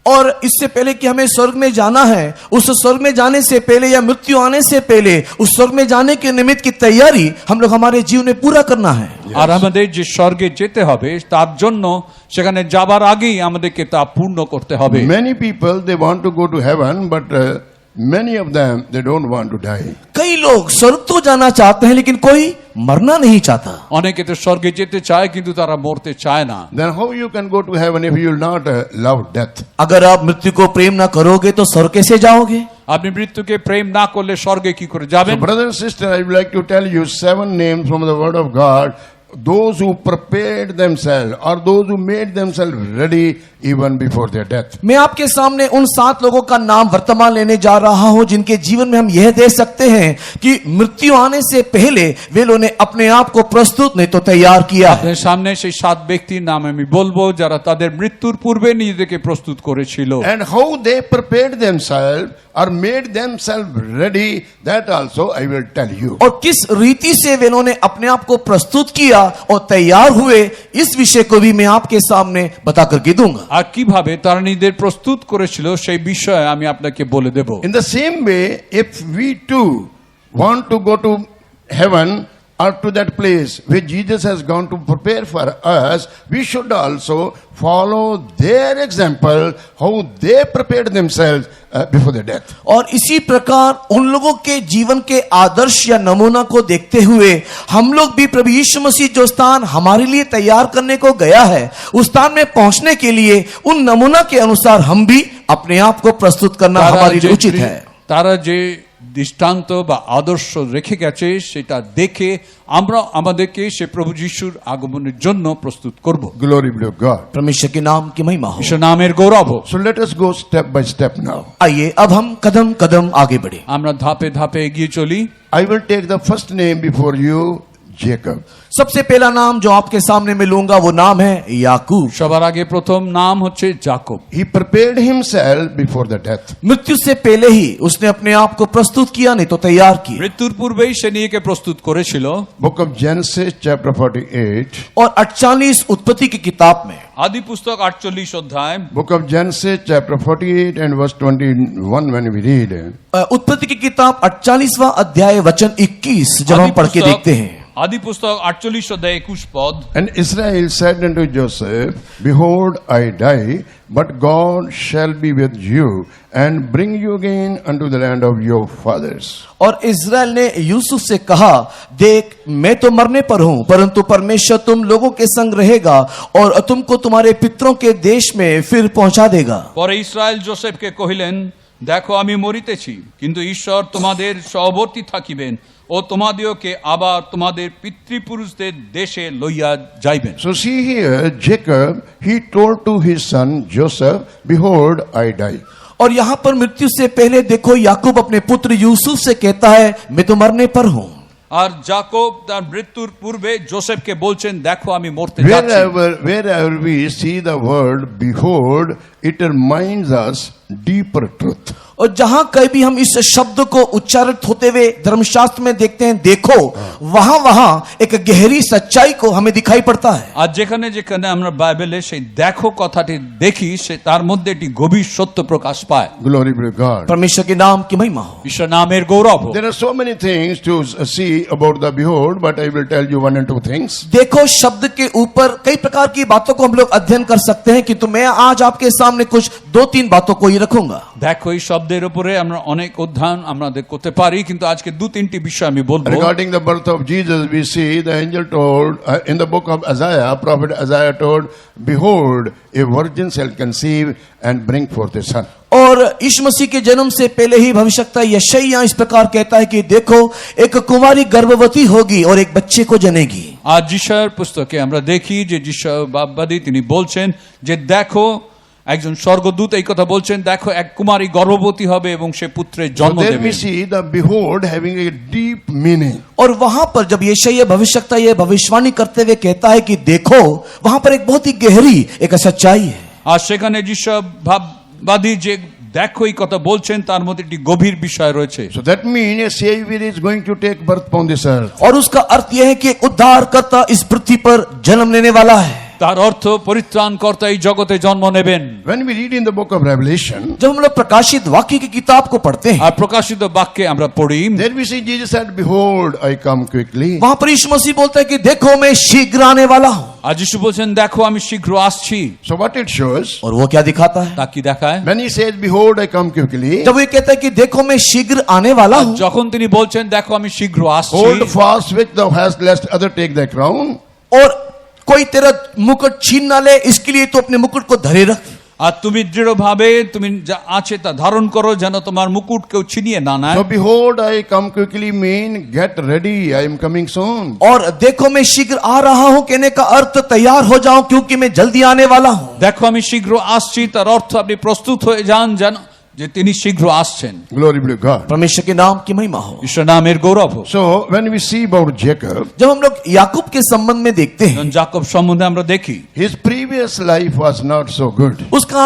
और इससे पहले कि हमें स्वर्ग में जाना है, उस स्वर्ग में जाने से पहले या मृत्यु आने से पहले उस स्वर्ग में जाने के निमित्त की तैयारी हम लोग हमारे जीवन में पूरा करना है। আর আমাদের যে স্বর্গে যেতে হবে তার জন্য সেখানে যাবার আগেই আমাদেরকে তা পূর্ণ করতে হবে। Many people, they want to go to heaven, but many of them, they don't want to die. कई लोग स्वर्ग तो जाना चाहते हैं लेकिन कोई मरना नहीं चाहता। অনেকে তো স্বর্গে যেতে চায় কিন্তু তারা মরতে চায় না। Then how you can go to heaven if you will not love death? अगर आप मृत्यु को प्रेम ना करोगे तो स्वर्ग कैसे जाओगे? আপনি মৃত্যুকে প্রেম না করলে স্বর্গে কি করে যাবেন? So brother and sister, I would like to tell you 7 names from the word of God, those who prepared themselves or those who made themselves ready even before their death. मैं आपके सामने उन 7 लोगों का नाम वर्तमान लेने जा रहा हूं जिनके जीवन में हम यह देख सकते हैं कि मृत्यु आने से पहले वे लोगों ने अपने आप को प्रस्तुत नहीं तो तैयार किया है। আপনাদের সামনে সেই 7 ব্যক্তির নাম আমি বলবো যারা তাদের মৃত্যুর পূর্বে নিজেদেরকে প্রস্তুত করেছিল। And how they prepared themselves or made themselves ready, that also I will tell you. और किस रीति से वे लोगों ने अपने आप को प्रस्तुत किया और तैयार हुए, इस विषय को भी मैं आपके सामने बता करके दूंगा। আর কিভাবে তারা নিজেদের প্রস্তুত করেছিল সেই বিষয়ে আমি আপনাকে বলে দেব। In the same way, if we too want to go to heaven or to that place where Jesus has gone to prepare for us, we should also follow their example, how they prepared themselves before their death. और इसी प्रकार उन लोगों के जीवन के आदर्श या नमूना को देखते हुए हम लोग भी प्रभु यीशु मसीह जो स्थान हमारे लिए तैयार करने को गया है, उस स्थान में पहुंचने के लिए उन नमूना के अनुसार हम भी अपने आप को प्रस्तुत करना हमारे लिए उचित है। তারা যে দৃষ্টান্ত বা আদর্শ রেখে গেছে সেটা দেখে আমরা আমাদেরকে সে প্রভু যিশুর আগমনের জন্য প্রস্তুত করব। Glory be to God. परमेश्वर के नाम की महिमा हो। ঈশ্বর নামের গৌরব হোক। So let us go step by step now. आइए अब हम कदम कदम आगे बढ़े। আমরা ধাপে ধাপে এগিয়ে চলি। I will take the first name before you, Jacob. सबसे पहला नाम जो आपके सामने मैं लूंगा वो नाम है याकूब। সবার আগে প্রথম নাম হচ্ছে যাকব। He prepared himself before the death. मृत्यु से पहले ही उसने अपने आप को प्रस्तुत किया, नहीं तो तैयार किया। মৃত্যুর পূর্বেই সে নিজেকে প্রস্তুত করেছিল। Book of Genesis chapter 48. और 48 उत्पत्ति की किताब में, আদি পুস্তক 48 অধ্যায়, Book of Genesis chapter 48 and verse 21 when we read. उत्पत्ति की किताब 48वां अध्याय वचन 21 जब हम पढ़ के देखते हैं। আদি পুস্তক 48 অধ্যায় 21 পদ। And Israel said unto Joseph, Behold, I die, but God shall be with you and bring you again unto the land of your fathers. और इज़राइल ने यूसुफ से कहा, देख मैं तो मरने पर हूं, परंतु परमेश्वर तुम लोगों के संग रहेगा और तुमको तुम्हारे पितरों के देश में फिर पहुंचा देगा। পরে ইসরায়েল জোসেফকে কহিলেন, দেখো আমি মরিতেছি, কিন্তু ঈশ্বর তোমাদের সহবর্তী থাকিবেন ও তোমাদিওকে আবার তোমাদের পিতৃপুরুষদের দেশে লইয়া যাইবেন। So see here, Jacob, he told to his son Joseph, Behold, I die. और यहाँ पर मृत्यु से पहले देखो याकूब अपने पुत्र यूसुफ से कहता है, मैं तो मरने पर हूं। আর যাকব তার মৃত্যুর পূর্বে জোসেফকে বলছেন, দেখো আমি মরতে যাচ্ছি। Wherever we see the word behold, it reminds us deeper truth. और जहां कहीं भी हम इस शब्द को उच्चारित होते हुए धर्मशास्त्र में देखते हैं, देखो, वहां वहां एक गहरी सच्चाई को हमें दिखाई पड़ता है। আর যেখানে যেখানে আমরা বাইবেলে সেই দেখো কথাটি দেখি, সে তার মধ্যে একটি গভীর সত্য প্রকাশ পায়। Glory be to God. परमेश्वर के नाम की महिमा हो। ঈশ্বর নামের গৌরব হোক। There are so many things to see about the behold, but I will tell you one and two things. देखो शब्द के ऊपर कई प्रकार की बातों को हम लोग अध्ययन कर सकते हैं, किंतु मैं आज आपके सामने कुछ 2-3 बातों को ही रखूंगा। দেখো এই শব্দের উপরে আমরা অনেক অধ্যয়ন আমাদের করতে পারি, কিন্তু আজকে 2-3টি বিষয় আমি বলবো। Regarding the birth of Jesus, we see the angel told in the book of Isaiah, prophet Isaiah told, Behold, a virgin shall conceive and bring forth a son. और यीशु मसीह के जन्म से पहले ही भविष्यवक्ता यशायाह इस प्रकार कहता है कि देखो एक कुंवारी गर्भवती होगी और एक बच्चे को जनेगी। আর যিশায়ার পুস্তকে আমরা দেখি যে যিশায়া বাববাদী তিনি বলছেন যে দেখো একজন স্বর্গদূত এই কথা বলছেন, দেখো এক কুমারী গর্ভবতী হবে এবং সে পুত্রের So জন্ম there দেবে। we see the behold having a deep meaning. और वहां पर जब यशायाह भविष्यवक्ता ये भविष्यवाणी करते हुए कहता है कि देखो, वहां पर एक बहुत ही गहरी एक सच्चाई है। আর সেখানে যিশায়া ভাববাদী যে দেখো এই কথা বলছেন, তার মধ্যে একটি গভীর বিষয় রয়েছে। So that means a savior is going to take birth upon this earth. और उसका अर्थ यह है कि एक उद्धारकर्ता इस पृथ्वी पर जन्म लेने वाला है। তার অর্থ পরিত্রাণকর্তা এই জগতে জন্ম নেবেন। When we read in the book of Revelation, जब हम लोग प्रकाशित वाक्य की किताब को पढ़ते हैं, আর প্রকাশিত বাক্যে আমরা পড়ি, there we see Jesus said, Behold, I come quickly. वहां पर यीशु मसीह बोलता है कि देखो मैं शीघ्र आने वाला हूं। আর যিশু বলছেন দেখো আমি শীঘ্র আসছি। So what it shows, और वो क्या दिखाता है? তা কি দেখায়? when he says, Behold, I come quickly, जब वो कहता है कि देखो मैं शीघ्र आने वाला আর हूं, যখন তিনি বলছেন দেখো আমি শীঘ্র আসছি, hold fast which thou hast, lest other take thy crown. और कोई तेरा मुकुट छीन ना ले, इसके लिए तो अपने मुकुट को धरे रख। আর তুমি দৃঢ়ভাবে তুমি যা আছে তা ধারণ করো, যেন তোমার মুকুট কেউ ছিনিয়ে না নেয়। So behold, I come quickly mean get ready, I am coming soon. और देखो मैं शीघ्र आ रहा हूं कहने का अर्थ तैयार हो जाओ, क्योंकि मैं जल्दी आने वाला हूं। দেখো আমি শীঘ্র আসছি তার অর্থ আপনি প্রস্তুত হয়ে যান, যেন যে তিনি শীঘ্র আসছেন। Glory be to God. परमेश्वर के नाम की महिमा हो। ঈশ্বর নামের গৌরব হোক। So when we see about Jacob, जब हम लोग याकूब के संबंध में देखते हैं, যখন যাকব সম্বন্ধে আমরা দেখি, his previous life was not so good. उसका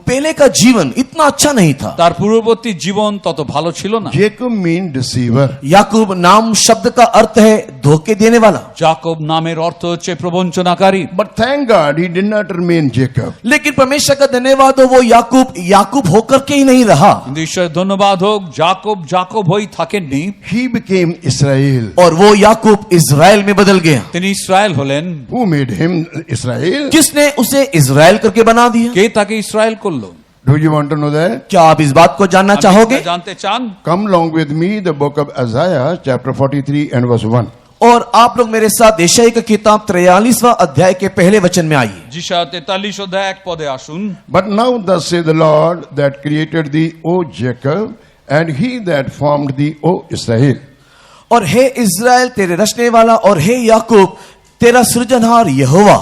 पहले का जीवन इतना अच्छा नहीं था। তার পূর্ববর্তী জীবন তত ভালো ছিল না। Jacob mean deceiver. याकूब नाम शब्द का अर्थ है धोखे देने वाला। যাকব নামের অর্থ হচ্ছে প্রবঞ্চনাকারী। But thank God he did not remain Jacob. लेकिन परमेश्वर का धन्यवाद हो, वो याकूब याकूब होकर के ही नहीं रहा, কিন্তু ঈশ্বরের ধন্যবাদ হোক, যাকব যাকব হয়েই থাকেননি, He became Israel. और वो याकूब इज़राइल में बदल गया। তিনি ইসরায়েল হলেন। Who made him Israel? किसने उसे इज़राइल करके बना दिया? কে তাকে ইসরায়েল করলো? Do you want to know that? क्या आप इस बात को जानना আপনি चाहोगे? এটা জানতে চান? Come along with me, the book of Isaiah, chapter 43 and verse 1. और आप लोग मेरे साथ यशायाह की किताब 43वां अध्याय के पहले वचन में आइए। যিশায়া 43 অধ্যায় 1 পদে আসুন। But now thus says the Lord that created thee, O Jacob, and he that formed thee, O Israel. और हे इज़राइल तेरे रचने वाला, और हे याकूब तेरा सृजनहार यहोवा।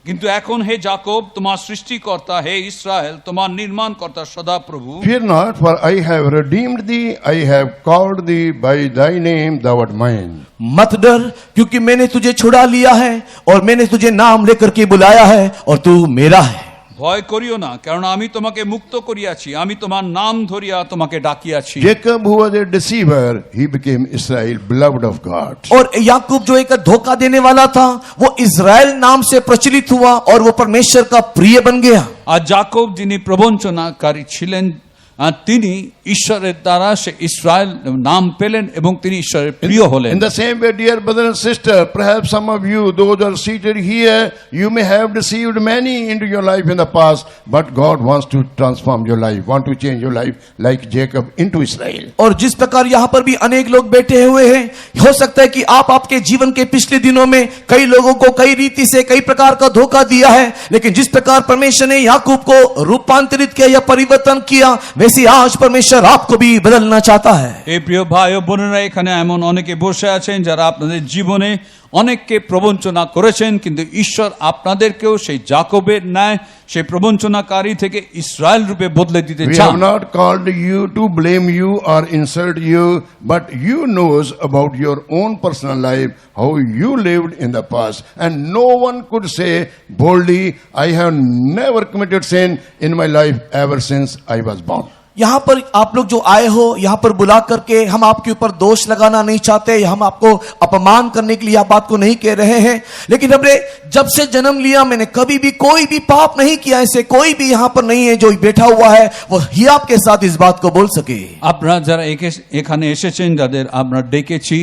কিন্তু এখন হে যাকব তোমার সৃষ্টিকর্তা, হে ইসরায়েল তোমার নির্মাণকর্তা সদাপ্রভু। Fear not, for I have redeemed thee, I have called thee by thy name, thou art mine. मत डर, क्योंकि मैंने तुझे छुड़ा लिया है और मैंने तुझे नाम लेकर के बुलाया है और तू मेरा है। ভয় করিও না, কারণ আমি তোমাকে মুক্ত করিয়াছি, আমি তোমার নাম ধরিয়া তোমাকে ডাকিয়াছি। Jacob, who was a deceiver, he became Israel, beloved of God. और याकूब जो एक धोखा देने वाला था, वो इज़राइल नाम से प्रचलित हुआ और वो परमेश्वर का प्रिय बन गया। আর যাকব যিনি প্রবঞ্চনাকারী ছিলেন, তিনি ঈশ্বরের দ্বারা সে ইসরায়েল নাম পেলেন এবং তিনি ঈশ্বরের প্রিয় হলেন। In the same way, dear brother and sister, perhaps some of you, those who are seated here, you may have deceived many into your life in the past, but God wants to transform your life, want to change your life like Jacob into Israel. और जिस प्रकार यहाँ पर भी अनेक लोग बैठे हुए हैं, हो सकता है कि आप आपके जीवन के पिछले दिनों में कई लोगों को कई रीति से कई प्रकार का धोखा दिया है, लेकिन जिस प्रकार परमेश्वर ने याकूब को रूपांतरित किया या परिवर्तन किया, वैसे आज परमेश्वर आपको भी बदलना चाहता है। এই প্রিয় ভাই ও বোনেরা, এখানে এমন অনেকে বসে আছেন যারা আপনাদের জীবনে অনেককে প্রবঞ্চনা করেছেন, কিন্তু ঈশ্বর আপনাদেরকেও সেই যাকবের ন্যায় সেই প্রবঞ্চনাকারী থেকে ইসরায়েল রূপে বদলে দিতে We চান। have not called you to blame you or insult you, but you knows about your own personal life, how you lived in the past. And no one could say boldly, I have never committed sin in my life ever since I was born. यहाँ पर आप लोग जो आए हो, यहाँ पर बुला करके हम आपके ऊपर दोष लगाना नहीं चाहते, हम आपको अपमान करने के लिए आप बात को नहीं कह रहे हैं, लेकिन हमने जब से जन्म लिया मैंने कभी भी कोई भी पाप नहीं किया। ऐसे कोई भी यहाँ पर नहीं है जो बैठा हुआ है वो ही आपके साथ इस बात को बोल सके। আপনারা যারা এখানে এসেছেন, যাদের আমরা ডেকেছি,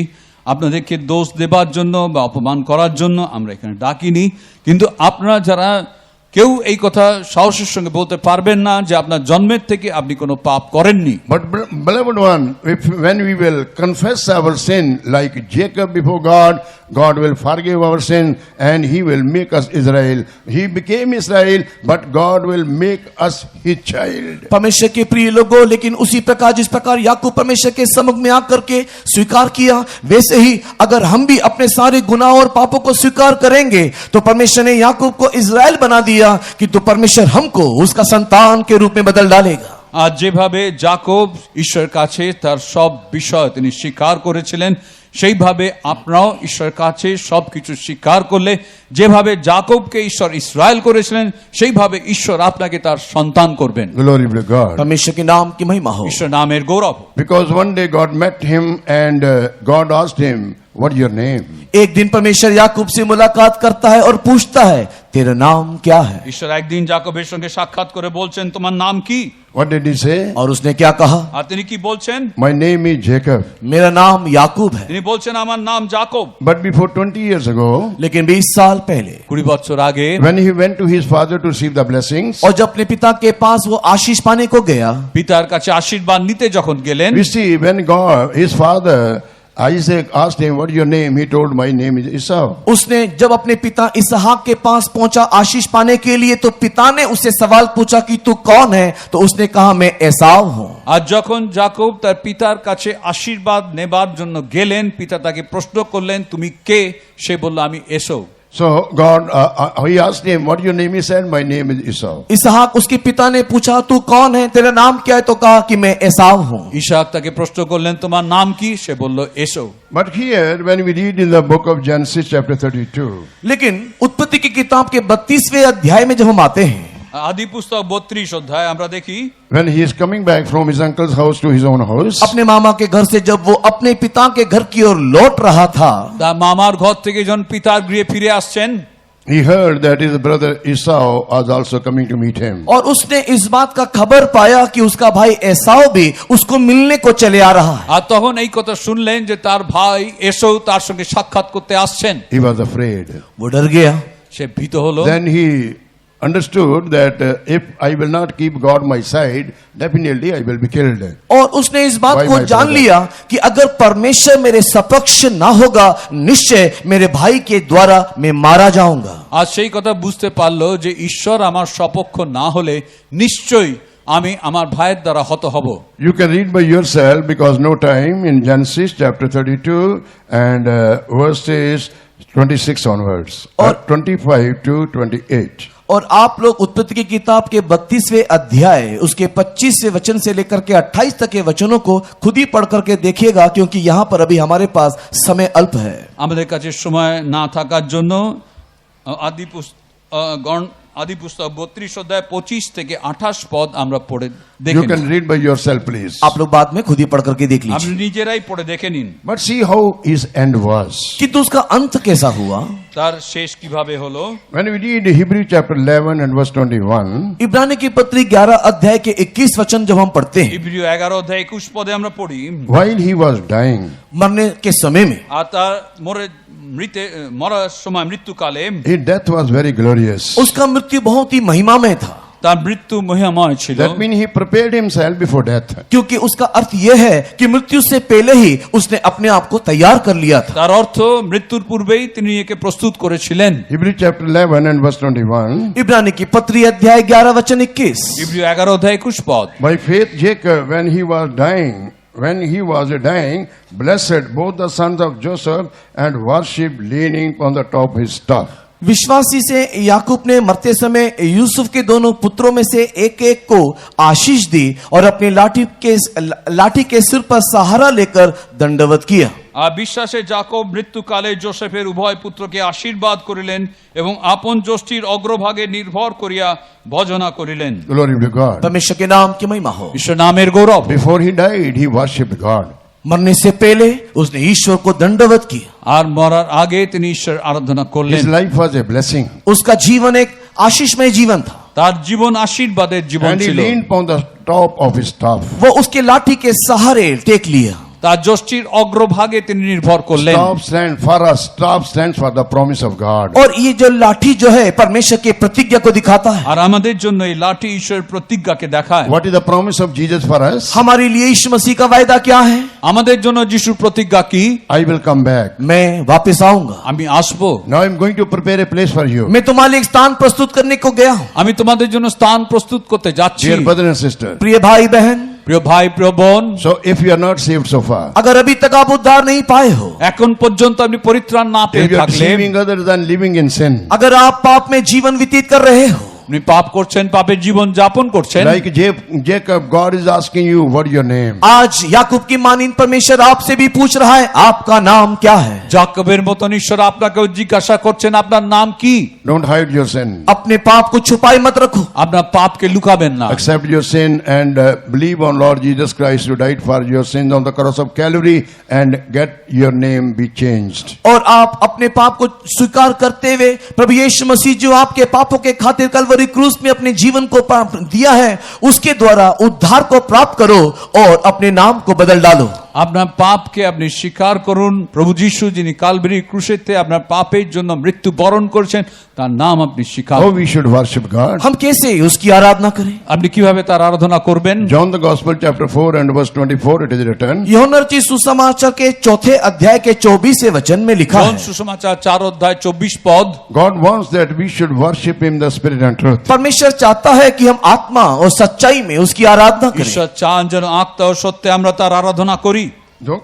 আপনাদেরকে দোষ দেবার জন্য বা অপমান করার জন্য আমরা এখানে ডাকিনি, কিন্তু আপনারা যারা কেউ এই কথা সাহসের সঙ্গে বলতে পারবেন না যে আপনার জন্মের থেকে আপনি কোনো পাপ করেননি। But beloved one, when we will confess our sin like Jacob before God, God will forgive our sin and he will make us Israel. He became Israel, but God will make us his child. परमेश्वर के प्रिय लोगों, लेकिन उसी प्रकार जिस प्रकार याकूब परमेश्वर के सम्मुख में आकर के स्वीकार किया, वैसे ही अगर हम भी अपने सारे गुनाहों और पापों को स्वीकार करेंगे तो परमेश्वर ने याकूब को इज़राइल बना दिया, किंतु परमेश्वर हमको उसका संतान के रूप में बदल डालेगा। আর যেভাবে যাকব ঈশ্বরের কাছে তার সব বিষয় তিনি স্বীকার করেছিলেন, সেইভাবে আপনারাও ঈশ্বরের কাছে সবকিছু স্বীকার করলে যেভাবে যাকবকে ঈশ্বর ইসরায়েল করেছিলেন, সেইভাবে ঈশ্বর আপনাকে তার সন্তান করবেন। Glory be to God. परमेश्वर के नाम की महिमा हो। ঈশ্বর নামের গৌরব। Because one day God met him and God asked him, what is your name? एक दिन परमेश्वर याकूब से मुलाकात करता है और पूछता है, तेरा नाम क्या है? ঈশ্বর একদিন যাকবের সঙ্গে সাক্ষাৎ করে বলছেন, তোমার নাম কি? What did he say? और उसने क्या कहा? আর তিনি কি বলছেন? My name is Jacob. मेरा नाम याकूब है। তিনি বলছেন আমার নাম যাকব। But before 20 years ago, लेकिन 20 साल पहले 20 বছর আগে when he went to his father to receive the blessings, और जब अपने पिता के पास वो आशीष पाने को गया, পিতার কাছে আশীর্বাদ নিতে যখন গেলেন, we see when God, his father, Isaac asked him, what is your name? He told, my name is Esau. उसने जब अपने पिता इसहाक के पास पहुंचा आशीष पाने के लिए, तो पिता ने उससे सवाल पूछा कि तू कौन है? तो उसने कहा, मैं एसाव हूं। আর যখন যাকব তার পিতার কাছে আশীর্বাদ নেবার জন্য গেলেন, পিতা তাকে প্রশ্ন করলেন, তুমি কে? সে বলল, আমি এসৌ। So God, he asked him, what is your name? He said, my name is Esau. इसहाक उसके पिता ने पूछा, तू कौन है, तेरा नाम क्या है? तो कहा कि मैं एसाव हूं। ইসাক তাকে প্রশ্ন করলেন, তোমার নাম কি? সে বলল, এসৌ। But here, when we read in the book of Genesis chapter 32, लेकिन उत्पत्ति की किताब के 32वें अध्याय में जब हम आते हैं, আদি পুস্তক 32 অধ্যায় আমরা দেখি, when he is coming back from his uncle's house to his own house, अपने मामा के घर से जब वो अपने पिता के घर की ओर लौट रहा था, তার মামার ঘর থেকে যখন পিতার গৃহে ফিরে আসছেন, he heard that his brother Esau was also coming to meet him. और उसने इस बात का खबर पाया कि उसका भाई एसाव भी उसको मिलने को चले आ रहा है। আর তখন এই কথা শুনলেন যে তার ভাই এসৌ তার সঙ্গে সাক্ষাৎ করতে আসছেন। He was afraid. वो डर गया। সে ভীত হলো। Then he understood that if I will not keep God my side, definitely I will be killed. और उसने इस बात Why को my जान brother? लिया कि अगर परमेश्वर मेरे सपक्ष ना होगा, निश्चय मेरे भाई के द्वारा मैं मारा जाऊंगा। আর সেই কথা বুঝতে পারলো যে ঈশ্বর আমার সপক্ষ না হলে নিশ্চয়ই আমি আমার ভাইয়ের দ্বারা হত হব। You can read by yourself because no time in Genesis chapter 32 and verses 26 onwards, or 25 to 28. और आप लोग उत्पत्ति की किताब के 32वें अध्याय उसके 25वें वचन से लेकर के 28 तक के वचनों को खुद ही पढ़ करके देखिएगा, क्योंकि यहाँ पर अभी हमारे पास समय अल्प है। আমাদের কাছে সময় না থাকার জন্য আদি পুস্তক 32 অধ্যায় 25 থেকে 28 পদ আমরা পড়ে You দেখে can read by yourself, please. आप लोग बाद में खुद ही पढ़ करके देख আপনি लीजिए। নিজেরাই পড়ে দেখে নিন But see how his end was. किंतु उसका अंत कैसा हुआ। তার শেষ কিভাবে হলো। When we read Hebrew chapter 11 and verse 21, इब्रानी की पत्री 11 अध्याय के 21 वचन जब हम पढ़ते हैं, ইব্রিয় 11 অধ্যায় 21 পদে আমরা পড়ি, while he was dying, मरने के समय में, আর তার মরার সময় মৃত্যুকালে his death was very glorious. उसका मृत्यु बहुत ही महिमामय था। তার মৃত্যু মহিমাময় ছিল। That means he prepared himself before death. क्योंकि उसका अर्थ यह है कि मृत्यु से पहले ही उसने अपने आप को तैयार कर लिया था। তার অর্থ মৃত্যুর পূর্বেই তিনি একে প্রস্তুত করেছিলেন। Hebrew chapter 11 and verse 21. इब्रानी की पत्री अध्याय 11 वचन 21। ইব্রিয় 11 অধ্যায় 21 পদ। By faith Jacob, when he was dying, blessed both the sons of Joseph and worshipped leaning on the top of his staff. विश्वासी से याकूब ने मरते समय यूसुफ के दोनों पुत्रों में से एक एक को आशीष दी और अपनी लाठी के सिर पर सहारा लेकर दंडवत किया। আর বিশ্বাসে যাকব মৃত্যুকালে যোসেফের উভয় পুত্রকে আশীর্বাদ করিলেন এবং আপন জ্যোষ্ঠীর অগ্রভাগে নির্ভর করিয়া ভজনা করিলেন। Glory to God. परमेश्वर के नाम की महिमा हो। ঈশ্বর নামের গৌরব। Before he died, he worshipped God. मरने से पहले उसने ईश्वर को दंडवत किया। আর মরার আগে তিনি ঈশ্বর আরাধনা করলেন। His life was a blessing. उसका जीवन एक आशीषमय जीवन था। তার জীবন আশীর্বাদের জীবন And he ছিল। leaned upon the top of his staff. वो उसके लाठी के सहारे टेक लिया। তার জ্যোষ্ঠীর অগ্রভাগে তিনি নির্ভর করলেন। Staff stands for the promise of God. और ये जो लाठी जो है परमेश्वर की प्रतिज्ञा को दिखाता है। আর আমাদের জন্য এই লাঠি ঈশ্বরের প্রতিজ্ঞাকে দেখায়। What is the promise of Jesus for us? हमारे लिए यीशु मसीह का वायदा क्या है। আমাদের জন্য যিশুর প্রতিজ্ঞা কি? I will come back. मैं वापस आऊंगा। আমি আসবো। Now I am going to prepare a place for you. मैं तुम्हारे लिए एक स्थान प्रस्तुत करने को गया हूँ। আমি তোমাদের জন্য স্থান প্রস্তুত করতে যাচ্ছি। Dear brother and sister. प्रिय भाई बहन, প্রিয় ভাই প্রিয় বোন, So if you are not saved so far, अगर अभी तक आप उद्धार नहीं पाए हो, এখন পর্যন্ত আপনি পরিত্রাণ না পেয়ে if you are থাকলে, deceiving others and living in sin, अगर आप पाप में जीवन व्यतीत कर रहे हो, আপনি পাপ করছেন, পাপের জীবন যাপন করছেন, like Jacob, God is asking you, what is your name? आज याकूब की मानिन परमेश्वर आपसे भी पूछ रहा है, आपका नाम क्या है। যাকবের মতন ঈশ্বর আপনাকেও জিজ্ঞাসা করছেন আপনার নাম কি। Don't hide your sin. अपने पाप को छुपाए मत रखो। আপনার পাপকে লুকাবেন না। Accept your sin and believe on Lord Jesus Christ who died for your sins on the cross of Calvary and get your name be changed. और आप अपने पाप को स्वीकार करते हुए प्रभु यीशु मसीह जो आपके पापों के खातिर कलवरी क्रूस में अपने जीवन को दिया है, उसके द्वारा उद्धार को प्राप्त करो और अपने नाम को बदल डालो। আপনার পাপকে আপনি স্বীকার করুন। প্রভু যীশু যিনি কালভারি ক্রুশেতে আপনার পাপের জন্য মৃত্যু বরণ করেছেন, তার নাম আপনি স্বীকার How করুন। we should worship God? हम कैसे उसकी आराधना करें। আপনি কিভাবে তার আরাধনা করবেন? John the Gospel chapter 4 and verse 24 it is written. यूहन्ना रचित सुसमाचार के 4 अध्याय के 24वें वचन में लिखा জন है, সুসমাচার 4 অধ্যায় 24 পদ। God wants that we should worship Him the Spirit and truth. परमेश्वर चाहता है कि हम आत्मा और सच्चाई में उसकी आराधना करें। ঈশ্বর চান যেন আত্মা ও সত্যে আমরা তার আরাধনা করি।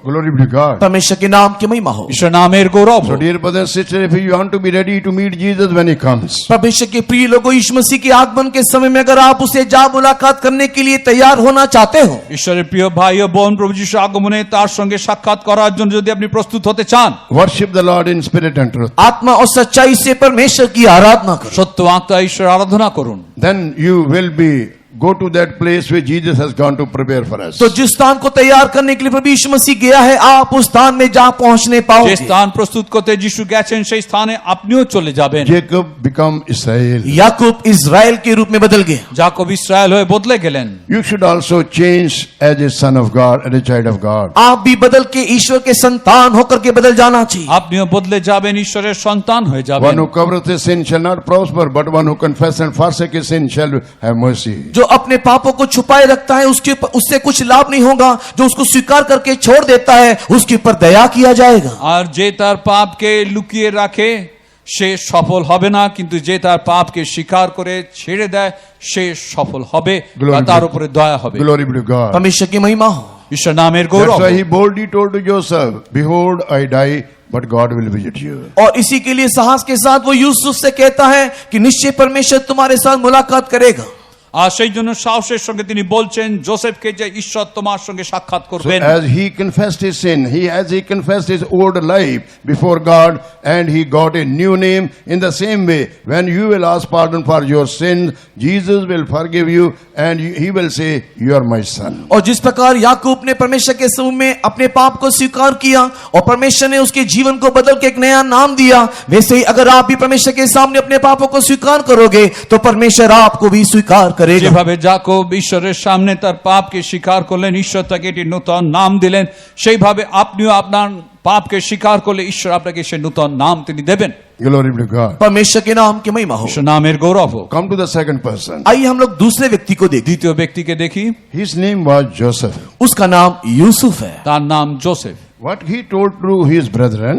Glory be to God. परमेश्वर के नाम की महिमा हो। ঈশ্বর नामेर गौरव। So dear brothers and sisters, if you want to be ready to meet Jesus when He comes, परमेश्वर के प्रिय लोगों, यीशु मसीह के आगमन के समय में अगर आप उसे जा मुलाकात करने के लिए तैयार होना चाहते हो, ঈশ্বরের প্রিয় ভাই ও বোন, প্রভু যিশুর আগমনে তার সঙ্গে সাক্ষাৎ করার জন্য যদি আপনি প্রস্তুত হতে চান, worship the Lord in spirit and truth. आत्मा और सच्चाई से परमेश्वर की आराधना करो। সত্য আত্মা ঈশ্বর আরাধনা করুন। Then you will go to that place where Jesus has gone to prepare for us. तो जिस स्थान को तैयार करने के लिए प्रभु यीशु मसीह गया है, आप उस स्थान में जा पहुंचने যে पाओगे। স্থান প্রস্তুত করতে যিশু গেছেন, সেই স্থানে আপনিও চলে যাবেন। Jacob become Israel. याकूब इज़राइल के रूप में बदल गया। যাকব ইসরায়েল হয়ে বদলে গেলেন। You should also change as a son of God and a child of God. आप भी बदल के ईश्वर के संतान होकर के बदल जाना चाहिए। আপনিও বদলে যাবেন, ঈশ্বরের সন্তান হয়ে যাবেন। One who covereth his sin shall not prosper, but one who confesses and forsakes his sin shall have mercy. जो अपने पापों को छुपाए रखता है उससे कुछ लाभ नहीं होगा, जो उसको स्वीकार करके छोड़ देता है उसके ऊपर दया किया जाएगा। আর যে তার পাপকে লুকিয়ে রাখে সে সফল হবে না, কিন্তু যে তার পাপকে স্বীকার করে ছেড়ে দেয় সে সফল হবে, বা তার উপরে দয়া হবে। Glory be to God. परमेश्वर की महिमा हो। ঈশ্বর নামের That's Gaurav. why he boldly told to Joseph, behold, I die, but God will visit you. और इसी के लिए साहस के साथ वो यूसुफ से कहता है कि निश्चय परमेश्वर तुम्हारे साथ मुलाकात करेगा। আর সেই জন্য সাহসের সঙ্গে তিনি বলছেন জোসেফকে যে ঈশ্বর তোমার সঙ্গে সাক্ষাৎ So করবেন। as he confessed his sin, as he confessed his old life before God, and he got a new name, in the same way, when you will ask pardon for your sins, Jesus will forgive you, and he will say, you are my son. और जिस प्रकार याकूब ने परमेश्वर के समूह में अपने पाप को स्वीकार किया और परमेश्वर ने उसके जीवन को बदल के एक नया नाम दिया, वैसे ही अगर आप भी परमेश्वर के सामने अपने पापों को स्वीकार करोगे तो परमेश्वर आपको भी स्वीकार करेगा। যেভাবে যাকব ঈশ্বরের সামনে তার পাপকে স্বীকার করলেন, ঈশ্বর তাকে একটি নূতন নাম দিলেন, সেইভাবে আপনিও আপনার পাপকে স্বীকার করলে ঈশ্বর আপনাকে সে নূতন নাম তিনি দেবেন। Glory be to God. परमेश्वर के नाम की महिमा हो। ঈশ্বর নামের গৌরব হোক। Come to the second person. आइए हम लोग दूसरे व्यक्ति को देखें। দ্বিতীয় ব্যক্তিকে দেখি, His name was Joseph. उसका नाम यूसुफ है। তার নাম Joseph. What he told to his brethren,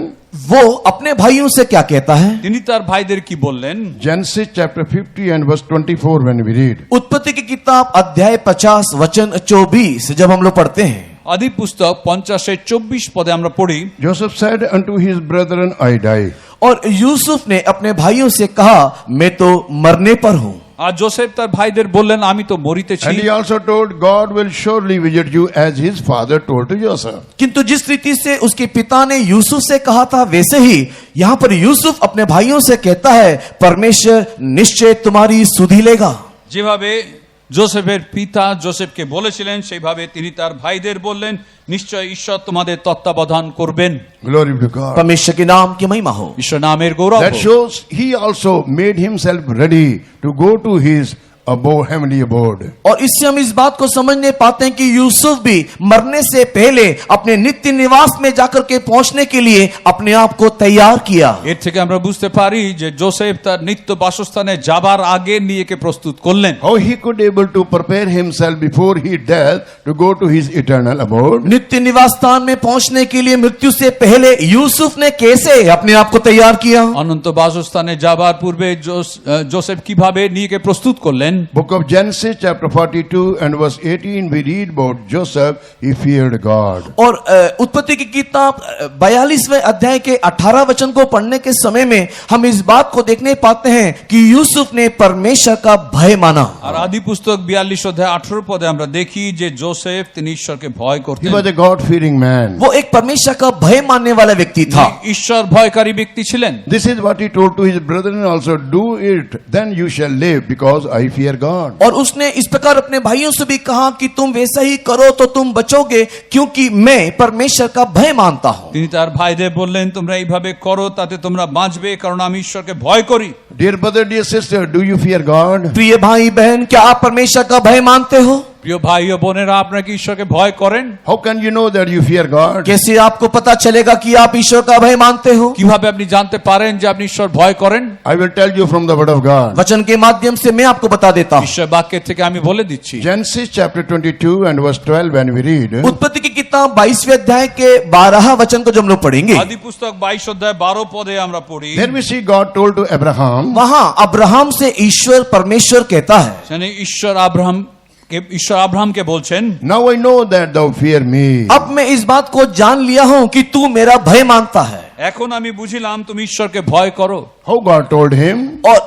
वो अपने भाइयों से क्या कहता है? তিনি তার ভাইদের কি বললেন? Genesis chapter 50 and verse 24 when we read. उत्पत्ति की किताब अध्याय 50 वचन 24 जब हम लोग पढ़ते हैं, আদি পুস্তক 50-24 পদে আমরা পড়ি, Joseph said unto his brethren, I die. और यूसुफ ने अपने भाइयों से कहा मैं तो मरने पर हूँ। আর জোসেফ তার ভাইদের বললেন আমি তো মরিতেছি। And he also told, God will surely visit you, as his father told to Joseph. किंतु जिस रीति से उसके पिता ने यूसुफ से कहा था, वैसे ही यहाँ पर यूसुफ अपने भाइयों से कहता है परमेश्वर निश्चय तुम्हारी सुधि लेगा। যেভাবে জোসেফের পিতা জোসেফকে বলেছিলেন সেইভাবে তিনি তার ভাইদের বললেন নিশ্চয় ঈশ্বর তোমাদের তত্ত্বাবধান করবেন। Glory be to God. परमेश्वर के नाम की महिमा हो। ঈশ্বর নামের গৌরব That হোক। shows he also made himself ready to go to his heavenly abode. और इससे हम इस बात को समझने पाते हैं कि यूसुफ भी मरने से पहले अपने नित्य निवास में जाकर के पहुंचने के लिए अपने आप को तैयार किया। এর থেকে আমরা বুঝতে পারি যে জোসেফ তার নিত্য বাসস্থানে যাবার আগে নিজেকে প্রস্তুত করলেন। How he could able to prepare himself before he died to go to his eternal abode. नित्य निवास स्थान में पहुंचने के लिए मृत्यु से पहले यूसुफ ने कैसे अपने आप को तैयार किया? অনন্ত বাসস্থানে যাবার পূর্বে জোসেফ কিভাবে নিজেকে প্রস্তুত করলেন? Book of Genesis chapter 42 and verse 18 we read about Joseph, he feared God. और उत्पत्ति की किताब 42वें अध्याय के 18 वचन को पढ़ने के समय में हम इस बात को देखने पाते हैं कि यूसुफ ने परमेश्वर का भय माना। আর আদি পুস্তক 42 অধ্যায় 18 পদে আমরা দেখি যে জোসেফ তিনি ঈশ্বরকে ভয় He করতেন। was a God-fearing man. वो एक परमेश्वर का भय मानने वाला व्यक्ति था। তিনি ঈশ্বর ভয়কারী ব্যক্তি ছিলেন। This is what he told to his brethren also, do it, then you shall live, because I fear God. और उसने इस प्रकार अपने भाइयों से भी कहा कि तुम वैसा ही करो तो तुम बचोगे, क्योंकि मैं परमेश्वर का भय मानता हूँ। তিনি তার ভাইদের বললেন তোমরা এইভাবে করো তাতে তোমরা বাঁচবে, কারণ আমি ঈশ্বরকে ভয় করি। Dear brother, dear sister, do you fear God? प्रिय भाई बहन, क्या आप परमेश्वर का भय मानते हो? প্রিয় ভাই ও বোনেরা, আপনারা কি ঈশ্বরকে ভয় করেন? How can you know that you fear God? कैसे आपको पता चलेगा कि आप ईश्वर का भय मानते हो? কিভাবে আপনি জানতে পারেন যে আপনি ঈশ্বর ভয় করেন? I will tell you from the word of God. वचन के माध्यम से मैं आपको बता देता हूँ। ঈশ্বর বাক্যের থেকে আমি বলে দিচ্ছি। Genesis chapter 22 and verse 12 when we read, उत्पत्ति की किताब 22वें अध्याय के 12 वचन को जब हम लोग पढ़ेंगे, আদি পুস্তক 22 অধ্যায় 12 পদে আমরা পড়ি, there we see God told to Abraham, वहां अब्राहम से ईश्वर परमेश्वर कहता है, সেখানে ঈশ্বর আব্রাহামকে বলছেন now I know that thou fear me. अब मैं इस बात को जान लिया हूं कि तू मेरा भय मानता है। এখন আমি বুঝিলাম তুমি ঈশ্বরকে ভয় করো। How God told him, और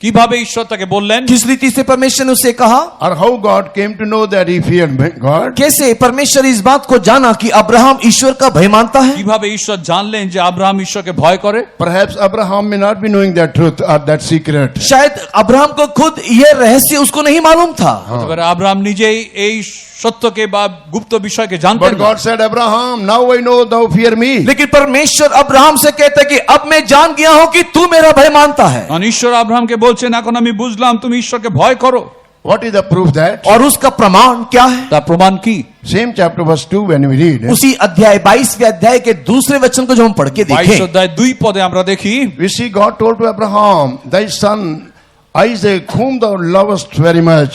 কিভাবে ঈশ্বর তাকে বললেন? किस रीति से परमेश्वर ने उससे कहा, or how God came to know that he feared God? कैसे परमेश्वर इस बात को जाना कि अब्राहम ईश्वर का भय मानता है? কিভাবে ঈশ্বর জানলেন যে আব্রাহাম ঈশ্বরকে ভয় করে? Perhaps Abraham may not be knowing that truth or that secret. शायद अब्राहम को खुद यह रहस्य उसको नहीं मालूम था, হতে পারে আব্রাহাম নিজেই এই সত্যকে বা গুপ্ত বিষয়কে জানতেন But না। God said, Abraham, now I know thou fear me. लेकिन परमेश्वर अब्राहम से कहते कि अब मैं जान गया हूं कि तू मेरा भय मानता है। কারণ ঈশ্বর আব্রাহামকে বলছেন এখন আমি বুঝলাম তুমি ঈশ্বরকে ভয় করো। What is the proof that? और उसका प्रमाण क्या है? তার প্রমাণ কি? Same chapter verse 2 when we read, उसी अध्याय 22वें अध्याय के दूसरे वचन को जो हम पढ़ के 22 देखें, অধ্যায় 2 পদে আমরা দেখি we see God told to Abraham, thy son Isaac, whom thou lovest very much,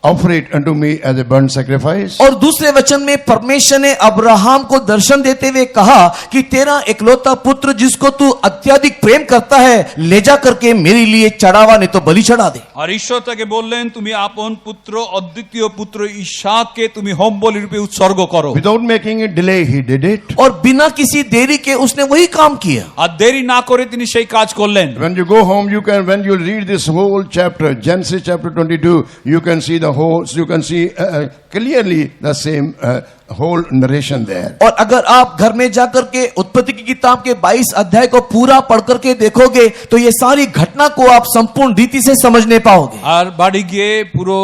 offer it unto me as a burnt sacrifice. और दूसरे वचन में परमेश्वर ने अब्राहम को दर्शन देते हुए कहा कि तेरा एकलौता पुत्र जिसको तू अत्यधिक प्रेम करता है ले जा करके मेरे लिए चढ़ावा नहीं तो बलि चढ़ा दे। আর ঈশ্বর তাকে বললেন তুমি আপন পুত্র অদ্বিতীয় পুত্র ইসাককে তুমি হোম বলি রূপে উৎসর্গ করো। Without making it delay, he did it. और बिना किसी देरी के उसने वही काम किया। আর দেরি না করে তিনি সেই কাজ করলেন। When you go home, when you read this whole chapter, Genesis chapter 22, you can see clearly the same whole narration there. और अगर आप घर में जाकर के उत्पत्ति की किताब के 22 अध्याय को पूरा पढ़ करके देखोगे तो ये सारी घटना को आप संपूर्ण रीति से समझने पाओगे। আর বাড়ি গিয়ে পুরো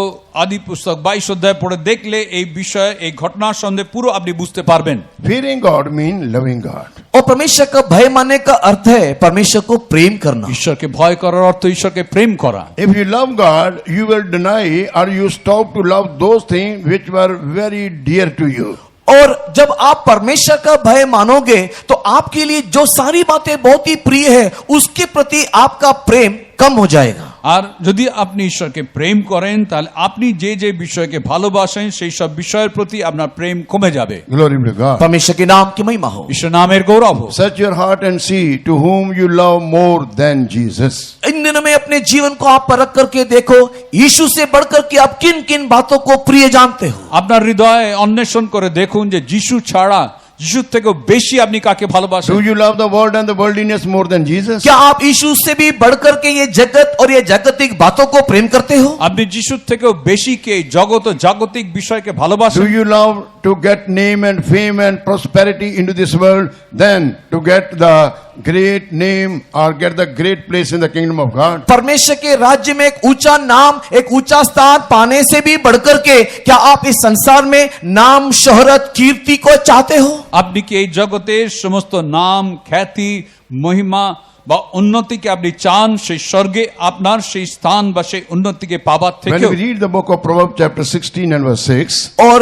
আদি পুস্তক 22 অধ্যায় পড়ে দেখলে এই বিষয় এই ঘটনার সঙ্গে পুরো আপনি বুঝতে পারবেন। Fearing God means loving God. और परमेश्वर का भय मानने का अर्थ है परमेश्वर को प्रेम करना। ঈশ্বরকে ভয় করার অর্থ ঈশ্বরকে প্রেম করা। If you love God, you will deny or you stop to love those things which were very dear to you. और जब आप परमेश्वर का भय मानोगे तो आपके लिए जो सारी बातें बहुत ही प्रिय है उसके प्रति आपका प्रेम कम हो जाएगा। আর যদি আপনি ঈশ্বরকে প্রেম করেন তাহলে আপনি যে যে বিষয়কে ভালোবাসেন সেই সব বিষয়ের প্রতি আপনার প্রেম কমে যাবে। Glory be to God. परमेश्वर के नाम की महिमा हो। ঈশ্বর नामेर गौरव हो। Search your heart and see to whom you love more than Jesus. इन दिनों में अपने जीवन को आप परख करके देखो यीशु से बढ़कर के आप किन किन बातों को प्रिय जानते हो। আপনার হৃদয়ে অন্বেষণ করে দেখুন যে যিশু ছাড়া যিশুর থেকেও বেশি আপনি কাকে ভালোবাসেন। Do you love the world and the worldliness more than Jesus? क्या आप यीशु से भी बढ़कर के ये जगत और ये जागतिक बातों को प्रेम करते हो? আপনি যিশুর থেকেও বেশি কে জগৎ ও জাগতিক বিষয়কে Do ভালোবাসেন? you love to get name and fame and prosperity into this world than to get the great name or get the great place in the kingdom of God? परमेश्वर के राज्य में एक ऊंचा नाम एक ऊंचा स्थान पाने से भी बढ़कर के क्या आप इस संसार में नाम शोहरत कीर्ति को चाहते हो? আপনি কি এই জগতের সমস্ত নাম খ্যাতি মহিমা বা উন্নতিকে আপনি চান সেই স্বর্গে আপনার সেই স্থান বা সেই উন্নতিকে পাবার When থেকে? we read the book of Proverbs chapter 16 and verse 6, और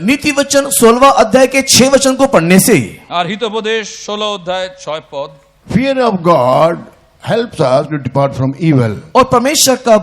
नीति वचन 16वां अध्याय के 6 वचन को पढ़ने से আর হিতোপদেশ 16 অধ্যায় 6 পদ fear of God helps us to depart from evil. और परमेश्वर का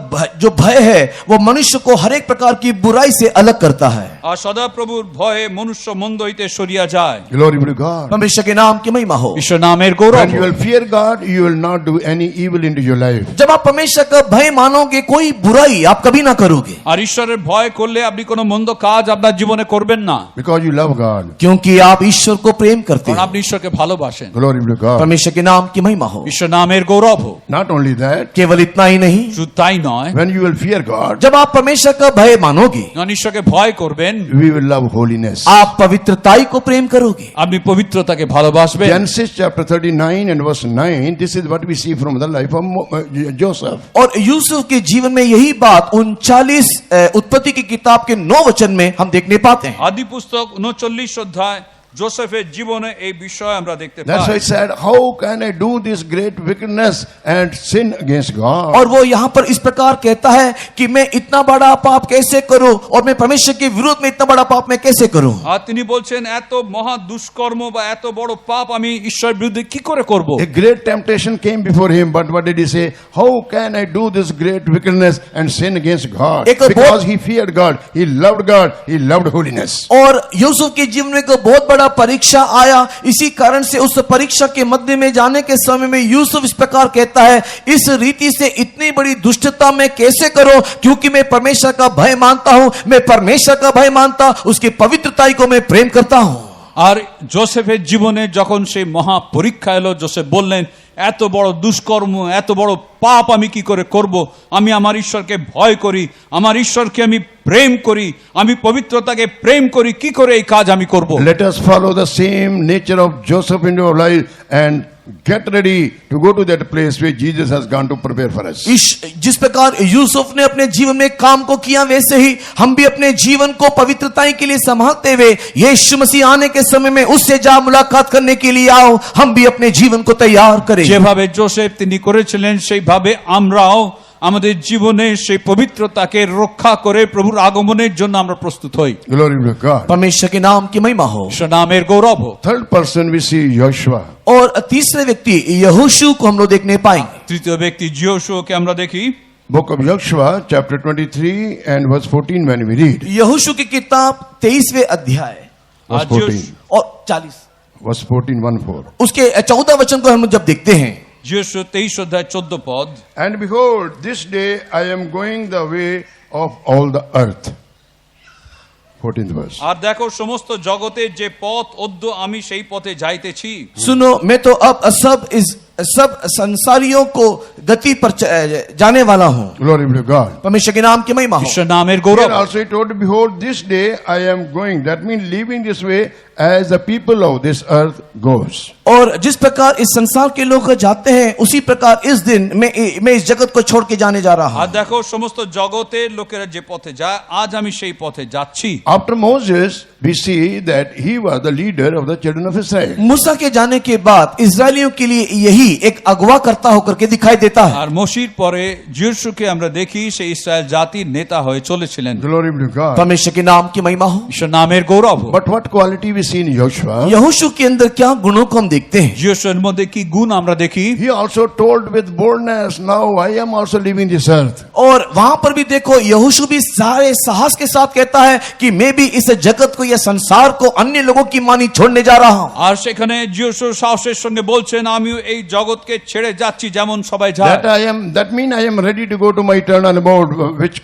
जो भय है वो मनुष्य को हर एक प्रकार की बुराई से अलग करता है। আর সদাপ্রভুর ভয়ে মনুষ্য মন্দ হইতে সরিয়া যায়। Glory be to God. परमेश्वर के नाम की महिमा हो। ঈশ্বর নামের গৌরব When you হোক। will fear God, you will not do any evil into your life. जब आप परमेश्वर का भय मानोगे कोई बुराई आप कभी ना करोगे আর ঈশ্বরের ভয় করলে আপনি কোনো মন্দ কাজ আপনার জীবনে করবেন না, Because you love God. क्योंकि आप ईश्वर को प्रेम करते কারণ हो। আপনি ঈশ্বরকে ভালোবাসেন। Glory be to God. परमेश्वर के नाम की महिमा हो। ঈশ্বর নামের গৌরব হোক। Not only that, केवल इतना ही नहीं শুধু তাই নয়, when you will fear God, जब आप परमेश्वर का भय मानोगे যখন ঈশ্বরকে ভয় করবেন we will love holiness. आप पवित्रताई को प्रेम करोगे। আপনি পবিত্রতাকে ভালোবাসবেন। Genesis chapter 39 and verse 9, this is what we see from the life of Joseph. और यूसुफ के जीवन में यही बात 39 उत्पत्ति की किताब के 9 वचन में हम देखने पाते हैं। আদি পুস্তক 39 অধ্যায় জোসেফের জীবনে এই বিষয় আমরা দেখতে That's why pi. he said, how can I do this great wickedness and sin against God? और वो यहाँ पर इस प्रकार कहता है कि मैं इतना बड़ा पाप कैसे करूं और मैं परमेश्वर के विरोध में इतना बड़ा पाप मैं कैसे करूं। আর তিনি বলছেন এত মহা দুষ্কর্ম বা এত বড় পাপ আমি ঈশ্বরের বিরুদ্ধে কি করে করব। A great temptation came before him, but what did he say? How can I do this great wickedness and sin against God? एक और Because he feared God, he loved God, he loved holiness. और यूसुफ के जीवन में एक बहुत बड़ा परीक्षा आया, इसी कारण से उस परीक्षा के मध्य में जाने के समय में यूसुफ इस प्रकार कहता है इस रीति से इतनी बड़ी दुष्टता मैं कैसे करूं, क्योंकि मैं परमेश्वर का भय मानता हूं, मैं परमेश्वर का भय मानता उसकी पवित्रताई को मैं प्रेम करता हूं। আর জোসেফের জীবনে যখন সেই মহা পরীক্ষা এলো জোসেফ বললেন এত বড় দুষ্কর্ম এত বড় পাপ আমি কি করে করব, আমি আমার ঈশ্বরকে ভয় করি, আমার ঈশ্বরকে আমি প্রেম করি, আমি পবিত্রতাকে প্রেম করি, কি করে এই কাজ আমি করব। Let us follow the same nature of Joseph into our life and get ready to go to that place where Jesus has gone to prepare for us. जिस प्रकार यूसुफ ने अपने जीवन में काम को किया वैसे ही हम भी अपने जीवन को पवित्रताई के लिए संभालते हुए यीशु मसीह आने के समय में उससे जा मुलाकात करने के लिए आओ, हम भी अपने जीवन को तैयार करें। যেভাবে জোসেফ তিনি করেছিলেন সেইভাবে আমরাও আমাদের জীবনে সেই পবিত্রতাকে রক্ষা করে প্রভুর আগমনের জন্য আমরা প্রস্তুত হই। Glory be to God. परमेश्वर के नाम की महिमा हो। ঈশ্বর নামের গৌরব হোক। Third person we see Joshua. और तीसरे व्यक्ति यहोशू को हम लोग देखने पाएंगे। তৃতীয় ব্যক্তি জিয়োশুয়াকে আমরা দেখি। book of Joshua, chapter 23 and verse 14 when we read. यहोशू की किताब 23वें अध्याय Verse आज 14. और 40 Verse 14, 1-4. उसके 14 वचन को हम जब देखते हैं, जियोशुआ 23 अध्याय 14 पद। And behold, this day I am going the way of all the earth. 14th verse. আর দেখো সমস্ত জগতের যে পথ অদ্য আমি সেই পথে যাইতেছি। सुनो मैं तो अब सब संसारियों को गति पर जाने वाला हूँ। Glory be to God. परमेश्वर के नाम की महिमा हो। ঈশ্বর नामेর Here Gaurav. also he told, behold, this day I am going. That means leaving this way as the people of this earth goes. और जिस प्रकार इस संसार के लोग जाते हैं उसी प्रकार इस दिन मैं इस जगत को छोड़ के जाने जा रहा আর हूँ। দেখো সমস্ত জগতের লোকেরা যে পথে যায় আজ আমি সেই পথে যাচ্ছি। After Moses, we see that he was the leader of the children of Israel. मूसा के जाने के बाद इजरायलियों के लिए यही एक अगवा करता होकर के दिखाई देता है। আর মসির পরে যিশোকে আমরা দেখি সে ইসরায়েল জাতির নেতা হয়ে চলেছিলেন। Glory be to God. परमेश्वर के नाम की महिमा हो। ঈশ্বর নামের গৌরব। But what quality we see in Joshua? यहोशू के अंदर क्या गुणों को हम देखते हैं? যিশোর মধ্যে কি গুণ আমরা দেখি? He also told with boldness, now I am also leaving this earth. और वहां पर भी देखो यहोशू भी सारे साहस के साथ कहता है कि मैं भी इस जगत को या संसार को अन्य लोगों की मानी छोड़ने जा रहा हूं। আর সেখানে যিশো সাহসের সঙ্গে বলছেন আমিও এই জগৎকে ছেড়ে যাচ্ছি যেমন সবাই যায়। That means I am ready to go to my eternal abode which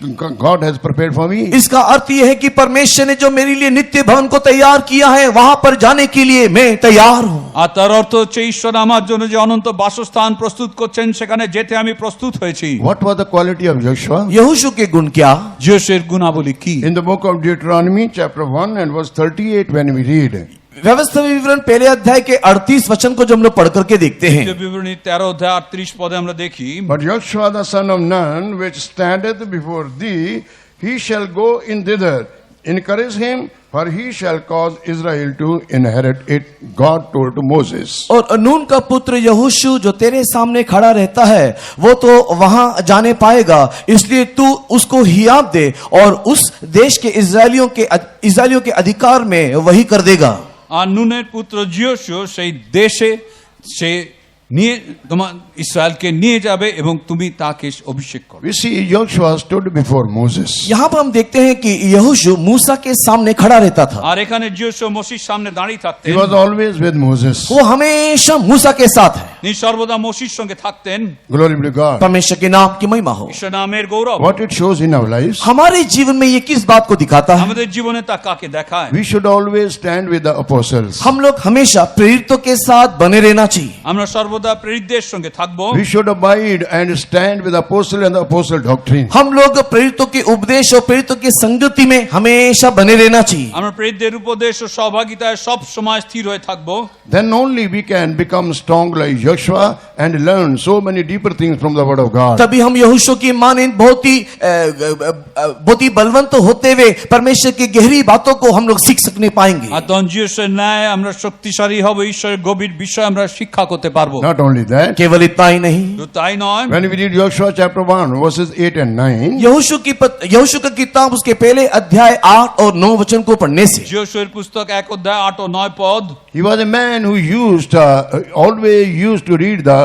God has prepared for me. इसका अर्थ यह है कि परमेश्वर ने जो मेरे लिए नित्य भवन को तैयार किया है वहां पर जाने के लिए मैं तैयार हूं। আর তার অর্থ হচ্ছে ঈশ্বর আমার জন্য যে অনন্ত বাসস্থান প্রস্তুত করছেন সেখানে যেতে আমি প্রস্তুত হয়েছি। What was the quality of Joshua? यहोशू के गुण क्या? যিশোর গুণাবলী কি? In the book of Deuteronomy chapter 1 and verse 38 when we read, व्यवस्था विवरण पहले अध्याय के 38 वचन को जब हम लोग पढ़ करके देखते हैं, বিবরণী 13 অধ্যায় 38 পদে আমরা দেখি but Joshua the son of Nun which standeth before thee, he shall go in thither. Encourage him, for he shall cause Israel to inherit it. God told to Moses. और नून का पुत्र यहोशू जो तेरे सामने खड़ा रहता है वो तो वहां जाने पाएगा, इसलिए तू उसको हियाब दे और उस देश के इस्राएलियों के अधिकार में वही कर देगा। আর নুনের পুত্র যিশো সেই দেশে সে নিয়ে তোমার ইসরায়েলকে নিয়ে যাবে এবং তুমি তাকে অভিষেক করবে। We see Joshua stood before Moses. यहाँ पर हम देखते हैं कि यहोशू मूसा के सामने खड़ा रहता था। আর এখানে যিশো মসির সামনে দাঁড়িয়ে He থাকতেন। was always with Moses. वो हमेशा मूसा के साथ है। তিনি সর্বদা মসির সঙ্গে থাকতেন। Glory be to God. परमेश्वर के नाम की महिमा हो। ঈশ্বর नामेর গৌরব। What it shows in our lives, हमारे जीवन में ये किस बात को दिखाता है? আমাদের জীবনে তা কাকে দেখায়? we should always stand with the apostles. हम लोग हमेशा प्रेरितों के साथ बने रहना चाहिए। আমরা সর্বদা প্রেরিতদের সঙ্গে থাকবো। We should abide and stand with the apostle and the apostle doctrine. हम लोग प्रेरितों के उपदेश और प्रेरितों की संगति में हमेशा बने रहना चाहिए। আমরা প্রেরিতদের উপদেশ ও সহভাগিতায় সব সময় স্থির হয়ে থাকবো। Then only we can become strong like Joshua and learn so many deeper things from the word of God. तभी हम यहोशू की माने बहुत ही बलवंत होते हुए परमेश्वर की गहरी बातों को हम लोग सीख सकने पाएंगे। আর তখন যিশোর ন্যায় আমরা শক্তিশালী হব, ঈশ্বরের গভীর বিষয় আমরা শিক্ষা করতে পারবো। Not only that, केवल इतना ही नहीं, শুধু তাই নয়, when we read Joshua chapter 1 verses 8 and 9, यहोशू का किताब उसके पहले अध्याय 8 और 9 वचन को पढ़ने से যিশোর পুস্তক 1 অধ্যায় 8 ও 9 পদ। he was a man who always used to read the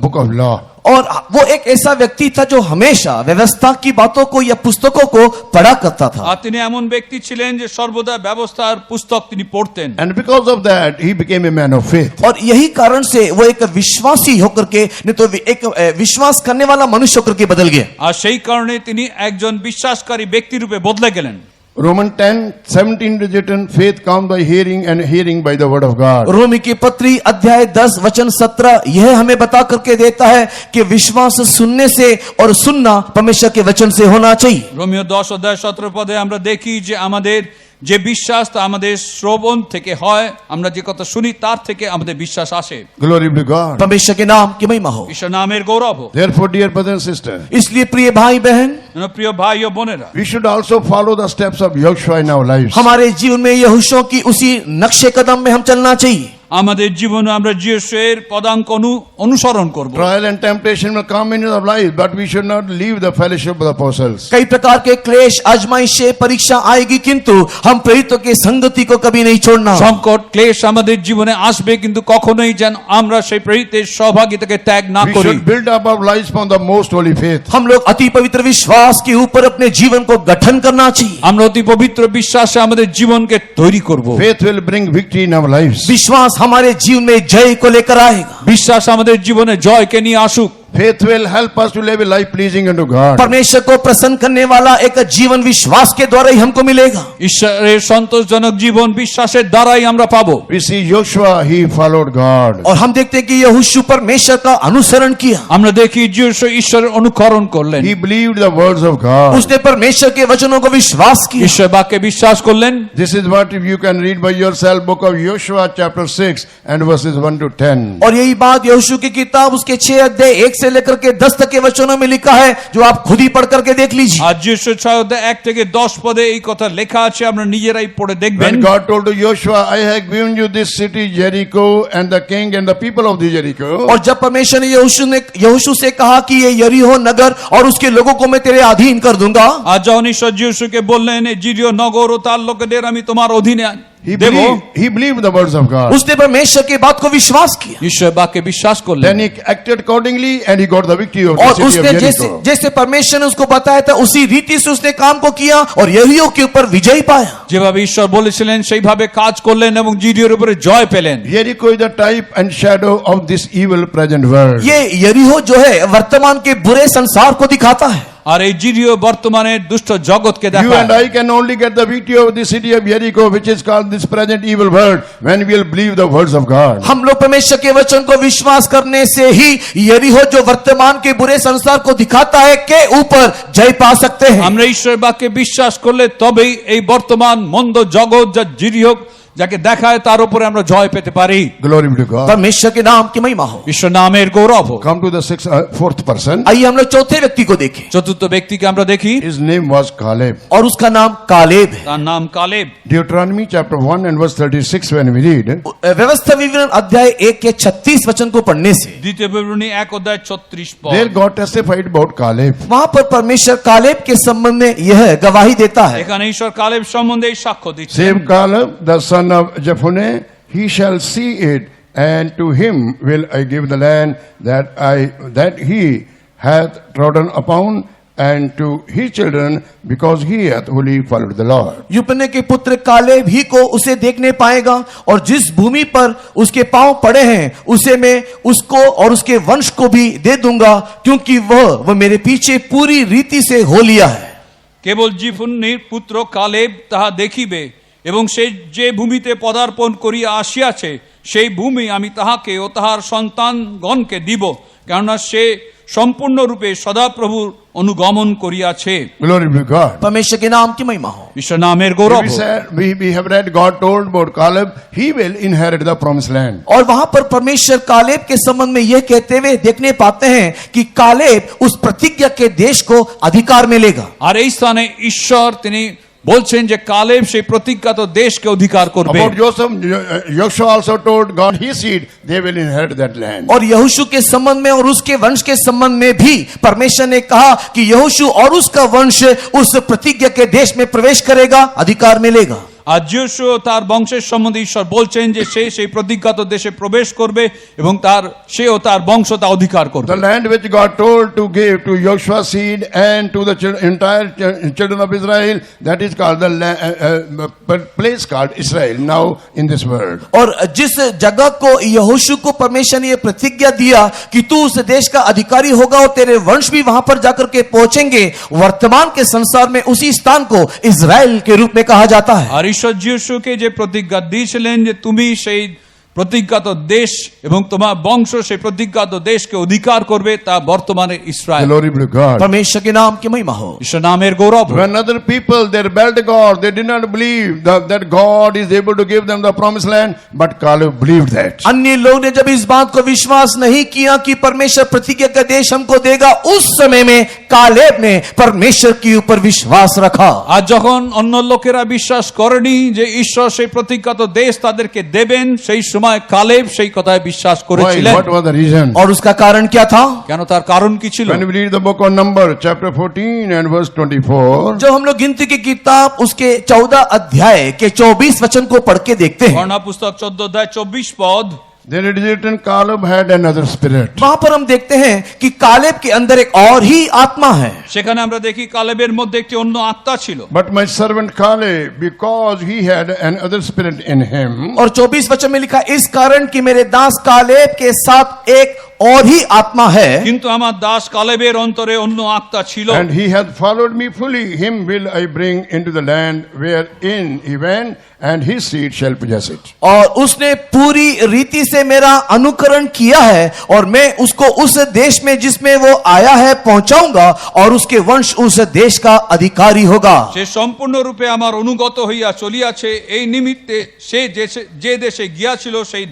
book of law. और वो एक ऐसा व्यक्ति था जो हमेशा व्यवस्था की बातों को या पुस्तकों को पढ़ा करता था। আর তিনি এমন ব্যক্তি ছিলেন যে সর্বদা ব্যবস্থার পুস্তক তিনি পড়তেন। And because of that, he became a man of faith. और यही कारण से वो एक विश्वासी होकर के नहीं तो एक विश्वास करने वाला मनुष्य होकर के बदल गया। আর সেই কারণে তিনি একজন বিশ্বাসকারী ব্যক্তি রূপে বদলে গেলেন। Romans 10:17 is written, faith comes by hearing and hearing by the word of God. रोमी की पत्री अध्याय 10 वचन 17 यह हमें बता करके देता है कि विश्वास सुनने से और सुनना परमेश्वर के वचन से होना चाहिए। রোমিও 10 অধ্যায় 17 পদে আমরা দেখি যে আমাদের যে বিশ্বাস তা আমাদের শ্রবণ থেকে হয়, আমরা যে কথা শুনি তার থেকে আমাদের বিশ্বাস আসে। Glory be to God. परमेश्वर के नाम की महिमा हो। ঈশ্বর নামের গৌরব হোক। Therefore, dear brother and sister, इसलिए प्रिय भाई बहन, প্রিয় ভাই ও বোনেরা, we should also follow the steps of Joshua in our lives. हमारे जीवन में यहोशू की उसी नक्शे कदम में हम चलना चाहिए। আমাদের জীবনে আমরা যিশুর পদাঙ্ক অনুসরণ করব। Trial and temptation will come into our life, but we should not leave the fellowship of the apostles. कई प्रकार के क्लेश, आजमाइशें, परीक्षा आएगी, किंतु हम प्रेरितों के संगति को कभी नहीं छोड़ना। সংকট ক্লেশ আমাদের জীবনে আসবে, কিন্তু কখনোই যেন আমরা সেই প্রেরিতের সহভাগিতাকে ত্যাগ না We করি। should build up our lives upon the most holy faith. हम लोग अति पवित्र विश्वास के ऊपर अपने जीवन को गठन करना चाहिए। আমরা অতি পবিত্র বিশ্বাসে আমাদের জীবনকে তৈরি করব। Faith will bring victory in our lives. विश्वास हमारे जीवन में जय को लेकर आएगा। বিশ্বাস আমাদের জীবনে জয়কে নিয়ে আসুক। Faith will help us to live a life pleasing unto God. परमेश्वर को प्रसन्न करने वाला एक जीवन विश्वास के द्वारा ही हमको मिलेगा। ঈশ্বরের সন্তোষজনক জীবন বিশ্বাসের দ্বারাই আমরা পাবো। We see Joshua, he followed God. और हम देखते हैं कि यहोशू परमेश्वर का अनुसरण किया। আমরা দেখি যিশু ঈশ্বরের অনুকরণ করলেন, He believed the words of God. उसने परमेश्वर के वचनों को विश्वास किया। ঈশ্বর বাক্যে বিশ্বাস করলেন। This is what you can read by yourself, book of Joshua chapter 6 and verses 1 to 10. और यही बात यहोशू की किताब उसके 6 अध्याय 1 से लेकर के 10 तक के वचनों में लिखा है, जो आप खुद ही पढ़ करके देख लीजिए। আর যিশু 6 অধ্যায় 1 থেকে 10 পদে এই কথা লেখা আছে, আমরা নিজেরাই পড়ে দেখবেন। When God told to Joshua, I have given you this city Jericho and the king and the people of the Jericho. और जब परमेश्वर ने यहोशू से कहा कि ये यरीहो नगर और उसके लोगों को मैं तेरे अधीन कर दूंगा, আর যখন ঈশ্বর যিশুকে বললেন এই জিরিয় নগর ও তার লোকেদের আমি তোমার অধীনে দেব, He believed the words of God. उसने परमेश्वर की बात को विश्वास किया। ঈশ্বর বাক্যে বিশ্বাস করলেন। Then he acted accordingly and he got the victory of the और city of उसने Jericho. जैसे परमेश्वर ने उसको बताया था उसी रीति से उसने काम को किया और यरीहो के ऊपर विजय पाया। যেভাবে ঈশ্বর বলেছিলেন সেইভাবে কাজ করলেন এবং জিরিয়র উপরে জয় পেলেন। Jericho is the type and shadow of this evil present world. ये यरीहो जो है वर्तमान के बुरे संसार को दिखाता है। আর এই জিরিয় বর্তমানের দুষ্ট জগৎকে You দেখায়। and I can only get the victory of the city of Jericho, which is called this present evil world, when we will believe the words of God. हम लोग परमेश्वर के वचन को विश्वास करने से ही यरीहो जो वर्तमान के बुरे संसार को दिखाता है के ऊपर जय पा सकते हैं। আমরা ঈশ্বরের বাক্যে বিশ্বাস করলে তবেই এই বর্তমান মন্দ জগৎ যা জিরিয় যাকে দেখায় তার উপরে আমরা জয় পেতে পারি। Glory be to God. परमेश्वर के नाम की महिमा हो। ঈশ্বর নামের গৌরব হোক। Come to the fourth person. आइए हम लोग चौथे व्यक्ति को देखें। চতুর্থ ব্যক্তিকে আমরা দেখি, His name was Caleb. और उसका नाम कालेब है। তার নাম Caleb. Deuteronomy chapter 1 and verse 36 when we read, व्यवस्था विवरण अध्याय 1 के 36 वचन को पढ़ने से দ্বিতীয় বিবরণী 1 অধ্যায় 36 there পদ। God testified about Caleb. वहां पर परमेश्वर कालेब के संबंध में यह गवाही देता है। এখানে ঈশ্বর কালেব সম্বন্ধে এই সাক্ষ্য দিচ্ছেন। Save Caleb, the son of Jephunneh, he shall see it, and to him will I give the land that he hath trodden upon, and to his children, because he hath wholly followed the Lord. युपने के पुत्र Caleb ही को उसे देखने पाएगा, और जिस भूमि पर उसके पांव पड़े हैं उसे मैं उसको और उसके वंश को भी दे दूंगा, क्योंकि वह मेरे पीछे पूरी रीति से हो लिया है। কেবল জিফুন্নির পুত্র কালেব তাহা দেখিবে, এবং সে যে ভূমিতে পদার্পণ করিয়া আসিয়াছে সেই ভূমি আমি তাহাকে ও তাহার সন্তানগণকে দিব, কেননা সে সম্পূর্ণরূপে সদাপ্রভুর অনুগমন করিয়াছে। Glory be to God. परमेश्वर के नाम की महिमा हो। ঈশ্বর নামের গৌরব We হোক। said, we have read God told about Caleb, he will inherit the promised land. और वहां पर परमेश्वर कालेब के संबंध में यह कहते हुए देखने पाते हैं कि कालेब उस प्रतिज्ञा के देश को अधिकार में लेगा। আর এই স্থানে ঈশ্বর তিনি বলছেন যে কালেব সেই প্রতিজ্ঞাত দেশকে অধিকার করবে। About Joseph, Joshua also told God, his seed, they will inherit that land. और यहोशू के संबंध में और उसके वंश के संबंध में भी परमेश्वर ने कहा कि यहोशू और उसका वंश उस प्रतिज्ञा के देश में प्रवेश करेगा, अधिकार मिलेगा। আর যিশু তার বংশের সম্বন্ধে ঈশ্বর বলছেন যে সে সেই প্রতিজ্ঞাত দেশে প্রবেশ করবে এবং সেও তার বংশ তা অধিকার করবে। The land which God told to give to Joshua's seed and to the entire children of Israel, that is called the place called Israel now in this world. और जिस जगह को यहोशू को परमेश्वर ने यह प्रतिज्ञा दिया कि तू उस देश का अधिकारी होगा और तेरे वंश भी वहां पर जाकर के पहुंचेंगे, वर्तमान के संसार में उसी स्थान को इजराइल के रूप में कहा जाता है। আর ঈশ্বর যিশুকে যে প্রতিজ্ঞা দিয়েছিলেন যে তুমি সেই প্রতিজ্ঞাত দেশ এবং তোমার বংশ সেই প্রতিজ্ঞাত দেশকে অধিকার করবে, তা বর্তমানে Israel. Glory be to God. परमेश्वर के नाम की महिमा हो। ঈশ্বর নামের গৌরব হোক। When other people, they rebelled God, they did not believe that God is able to give them the promised land, but Caleb believed that. अन्य लोग ने जब इस बात को विश्वास नहीं किया कि परमेश्वर प्रतिज्ञा का देश हमको देगा, उस समय में कालेब ने परमेश्वर के ऊपर विश्वास रखा। আর যখন অন্য লোকেরা বিশ্বাস করেনি যে ঈশ্বর সেই প্রতিজ্ঞাত দেশ তাদেরকে দেবেন, সেই সময় কালেব সেই কথায় বিশ্বাস Why? করেছিলেন। What was the reason? और उसका कारण क्या था? কেন, তার কারণ কি ছিল? When we read the book of Numbers, chapter 14 and verse 24, जब हम लोग गिनती की किताब उसके 14 अध्याय के 24 वचन को पढ़ के देखते हैं, গণনা পুস্তক 14 অধ্যায় 24 পদ, there it is written, Caleb had another spirit. वहां पर हम देखते हैं कि कालेब के अंदर एक और ही आत्मा है। সেখানে আমরা দেখি কালেবের মধ্যে একটি অন্য আত্মা ছিল। But my servant Caleb, because he had another spirit in him, और 24 वचन में लिखा, इस कारण कि मेरे दास कालेब के साथ एक और ही आत्मा है, কিন্তু আমার দাস কালেবের অন্তরে অন্য আত্মা ছিল। and he hath followed me fully, him will I bring into the land wherein he went, and his seed shall possess it. और उसने पूरी रीति से मेरा अनुकरण किया है और मैं उसको उस देश में जिसमें वो आया है पहुंचाऊंगा और उसके वंश उस देश का अधिकारी होगा। সে সম্পূর্ণরূপে আমার অনুগত হইয়া চলিয়াছে, এই নিমিত্তে সে যে দেশে গিয়াছিল সেই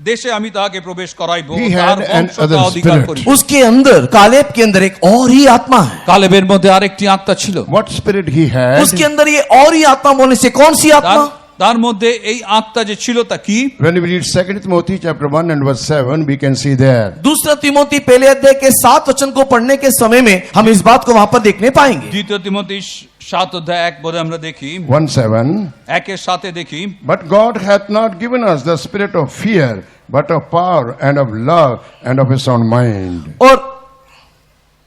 দেশে আমি তাহাকে প্রবেশ করাইব, He তার had বংশ another তা অধিকার spirit. করিব। उसके अंदर कालेब के अंदर एक और ही आत्मा है। কালেবের মধ্যে আরেকটি আত্মা ছিল। What spirit he had? उसके अंदर ये और ही आत्मा बोलने से कौन सी आत्मा? তার মধ্যে এই আত্মা যে ছিল তা কি? When we read 2 Timothy chapter 1 and verse 7, we can see there. दूसरा तिमोथी पहले अध्याय के 7 वचन को पढ़ने के समय में हम इस बात को वहां पर देखने पाएंगे। দ্বিতীয় তিমোথী 7 অধ্যায় 1 পদে আমরা দেখি, 1:7. 1:7 দেখি, But God hath not given us the spirit of fear, but of power and of love and of a sound mind. और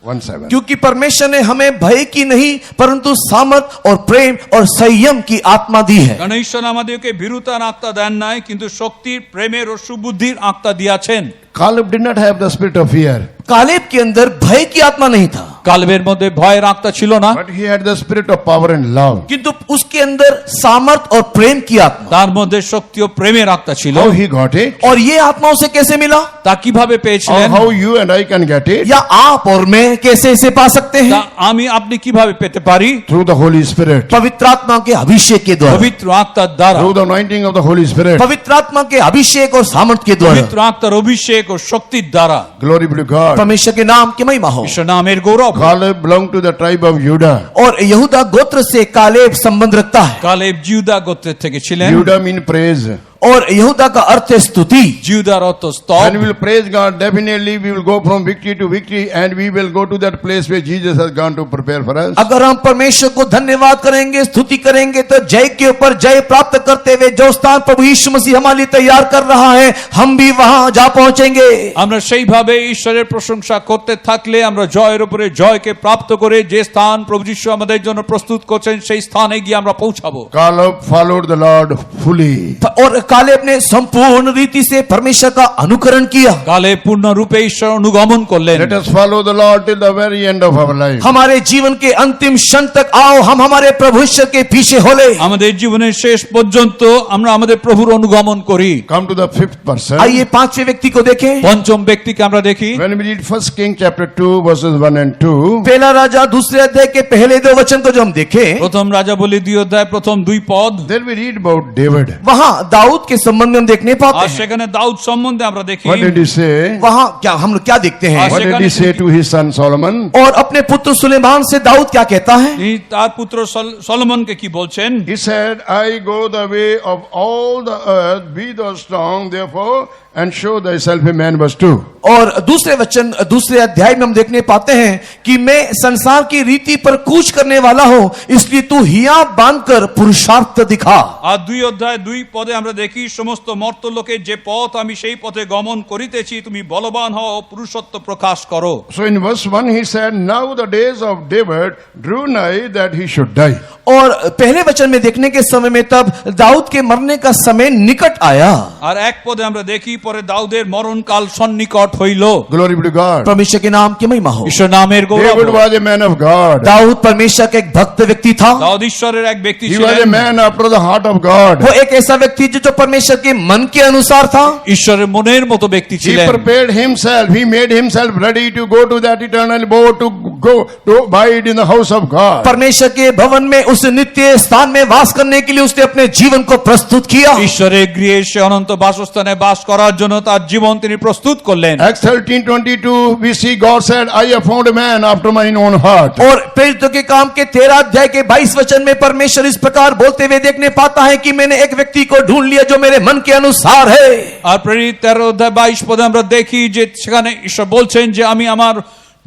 1:7. क्योंकि परमेश्वर ने हमें भय की नहीं परंतु सामर्थ और प्रेम और संयम की आत्मा दी है। কারণ ঈশ্বর আমাদেরকে ভীরুতার আত্মা দেন নাই, কিন্তু শক্তির, প্রেমের ও সুবুদ্ধির আত্মা দিয়াছেন। Caleb did not have the spirit of fear, Caleb के अंदर भय की आत्मा नहीं था, কালেবের মধ্যে ভয়ের আত্মা ছিল না, but he had the spirit of power and love. किंतु उसके अंदर सामर्थ और प्रेम की आत्मा। তার মধ্যে শক্তি ও প্রেমের আত্মা ছিল। How he got it? और ये आत्मा उसे कैसे मिला? তা কিভাবে Or পেয়েছিলেন? how you and I can get it? या आप और मैं कैसे इसे पा सकते তা हैं? আমি আপনি কিভাবে পেতে পারি? Through the Holy Spirit. पवित्र आत्मा के अभिषेक के द्वारा, পবিত্র আত্মার দ্বারা, Through the anointing of the Holy Spirit. पवित्र आत्मा के अभिषेक और सामर्थ के द्वारा। পবিত্র আত্মার অভিষেক ও শক্তির দ্বারা। Glory be to God. परमेश्वर के नाम की महिमा हो। ঈশ্বর नामेর গৌরব। Caleb belonged to the tribe of Judah. और यहूदा गोत्र से कालेब संबंध रखता है কালেব জিউদা গোত্রের থেকে ছিলেন। Judah means praise. और यहूदा का अर्थ है स्तुति। জিউদার অর্থ স্তব। When we will praise God, definitely we will go from victory to victory, and we will go to that place where Jesus has gone to prepare for us. अगर हम परमेश्वर को धन्यवाद करेंगे, स्तुति करेंगे, तो जय के ऊपर जय प्राप्त करते हुए जो स्थान प्रभु यीशु मसीह हमारे लिए तैयार कर रहा है, हम भी वहां जा पहुंचेंगे। আমরা সেইভাবে ঈশ্বরের প্রশংসা করতে থাকলে আমরা জয়ের উপরে জয়কে প্রাপ্ত করে যে স্থান প্রভু যীশু আমাদের জন্য প্রস্তুত করছেন সেই স্থানে গিয়ে আমরা পৌঁছাবো। Caleb followed the Lord fully. और कालेब ने संपूर्ण रीति से परमेश्वर का अनुकरण किया। কালেব পূর্ণ রূপে ঈশ্বর অনুগমন করলেন। Let us follow the Lord till the very end of our life. हमारे जीवन के अंतिम क्षण तक आओ हम हमारे प्रभु ईश्वर के पीछे होले। আমাদের জীবনের শেষ পর্যন্ত আমরা আমাদের প্রভুর অনুগমন করি। Come to the fifth person. आइए पांचवें व्यक्ति को देखें। পঞ্চম ব্যক্তিকে আমরা দেখি, When we read 1 King chapter 2 verses 1 and 2, पहला राजा दूसरे अध्याय के पहले 2 वचन को जो हम देखें, প্রথম রাজা বলি 2 অধ্যায় প্রথম 2 পদ। there we read about David. वहां दाऊद के संबंध में हम देखने पाते আর हैं। সেখানে দাউদ সম্বন্ধে আমরা দেখি। What did he say? वहां क्या हम लोग क्या देखते हैं? What did he say to his son Solomon? और अपने पुत्र सुलेमान से दाऊद क्या कहता है? তিনি তার পুত্র সলোমনকে কি বলছেন? He said, I go the way of all the earth, be thou strong, therefore, and show thyself a man. Verse 2. और दूसरे वचन दूसरे अध्याय में हम देखने पाते हैं कि मैं संसार की रीति पर कूच करने वाला हूं, इसलिए तू हिया बांधकर पुरुषार्थ दिखा। আর 2 অধ্যায় 2 পদে আমরা দেখি, সমস্ত মর্ত্যলোকের যে পথ আমি সেই পথে গমন করিতেছি, তুমি বলবান হও, পুরুষত্ব প্রকাশ করো। So in verse 1 he said, now the days of David drew nigh that he should die. और पहले वचन में देखने के समय में तब दाऊद के मरने का समय निकट आया। আর 1 পদে আমরা দেখি পরে দাউদের মরণকাল সন্নিকট হইল। Glory be to God. परमेश्वर के नाम की महिमा हो। ঈশ্বর नामेর গৌরব। David was a man of God. Dawood परमेश्वर का एक भक्त व्यक्ति था। দাউদ ঈশ্বরের এক ব্যক্তি He was a ছিলেন। man after the heart of God. वो एक ऐसा व्यक्ति जो परमेश्वर के मन के अनुसार था। ঈশ্বরের মনের মতো ব্যক্তি He ছিলেন। prepared himself. He made himself ready to go to that eternal abode, to go to abide in the house of God. परमेश्वर के भवन में उस नित्य स्थान में वास करने के लिए उसने अपने जीवन को प्रस्तुत किया। ঈশ্বরের গৃহে সে অনন্ত বাসস্থানে বাস করার জন্য তার জীবন তিনি প্রস্তুত করলেন। Acts 13:22 we see God said, I have found a man after mine own heart. और प्रेरितों के काम के 13 अध्याय के 22 वचन में परमेश्वर इस प्रकार बोलते हुए देखने पाता है कि मैंने एक व्यक्ति को ढूंढ लिया दिया जो मेरे मन के अनुसार है। আর প্রেরিত 13 অধ্যায় 22 পদে আমরা দেখি যে সেখানে ঈশ্বর বলছেন যে আমি আমার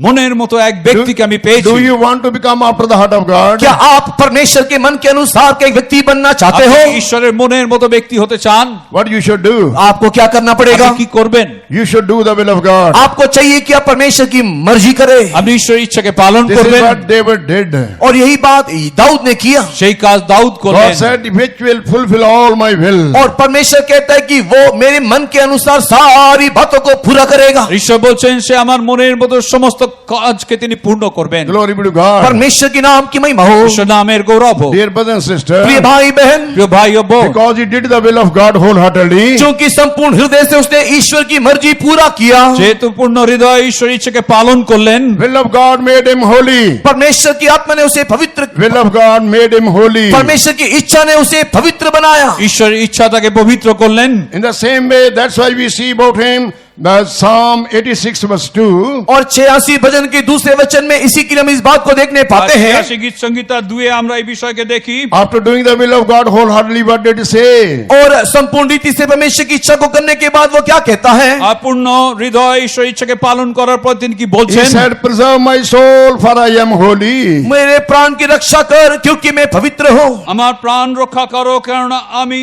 মনের মতো এক ব্যক্তিকে আমি পেয়েছি। Do you want to become after the heart of God? क्या आप परमेश्वर के मन के अनुसार का एक व्यक्ति बनना चाहते আপনি हो? কি ঈশ্বরের মনের মতো ব্যক্তি হতে চান? What you should do? आपको क्या करना पड़ेगा? আপনি কি করবেন? You should do the will of God. आपको चाहिए कि आप परमेश्वर की मर्जी करें, আপনি ঈশ্বরের ইচ্ছাকে পালন This is করবেন। what David did. और यही बात दाऊद ने किया। সেই কাজ দাউদ God করলেন। said, which will fulfill all my will. और परमेश्वर कहता है कि वो मेरे मन के अनुसार सारी बातों को पूरा करेगा। ঈশ্বর বলছেন সে আমার মনের মতো সমস্ত কাজকে তিনি পূর্ণ করবেন। Glory be to God. परमेश्वर के नाम की महिमा हो। ঈশ্বর নামের গৌরব হোক। Dear brothers and sisters, प्रिय भाई बहन, প্রিয় ভাই ও বোন, because he did the will of God wholeheartedly, क्योंकि संपूर्ण हृदय से उसने ईश्वर की मर्जी पूरा किया, যেহেতু পূর্ণ হৃদয় ঈশ্বর ইচ্ছাকে পালন করলেন, will of God made him holy. परमेश्वर की आत्मा ने उसे पवित्र, Will of God made him holy. परमेश्वर की इच्छा ने उसे पवित्र बनाया। ঈশ্বরের ইচ্ছা তাকে পবিত্র করলেন। In the same way, that's why we see about him the Psalm 86 verse 2. और 86 भजन के दूसरे वचन में इसी के लिए हम इस बात को देखने पाते हैं। 86 गीत संगीता 2 আমরা এই বিষয়কে দেখি। After doing the will of God wholeheartedly, what did he say? और संपूर्ण रीति से परमेश्वर की इच्छा को करने के बाद वो क्या कहता है? পূর্ণ হৃদয় ঈশ্বরের ইচ্ছাকে পালন করার পর তিনি কি He বলছেন? said, preserve my soul, for I am holy. मेरे प्राण की रक्षा कर क्योंकि मैं पवित्र हूँ। আমার প্রাণ রক্ষা করো কেননা আমি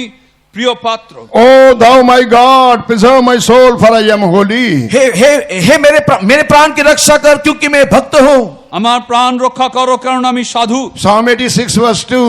প্রিয় পাত্র। Oh, thou my God, preserve my soul, for I am holy. हे मेरे प्राण की रक्षा कर क्योंकि मैं भक्त हूँ। আমার প্রাণ রক্ষা করো কারণ আমি সাধু। Psalm 86 verse 2,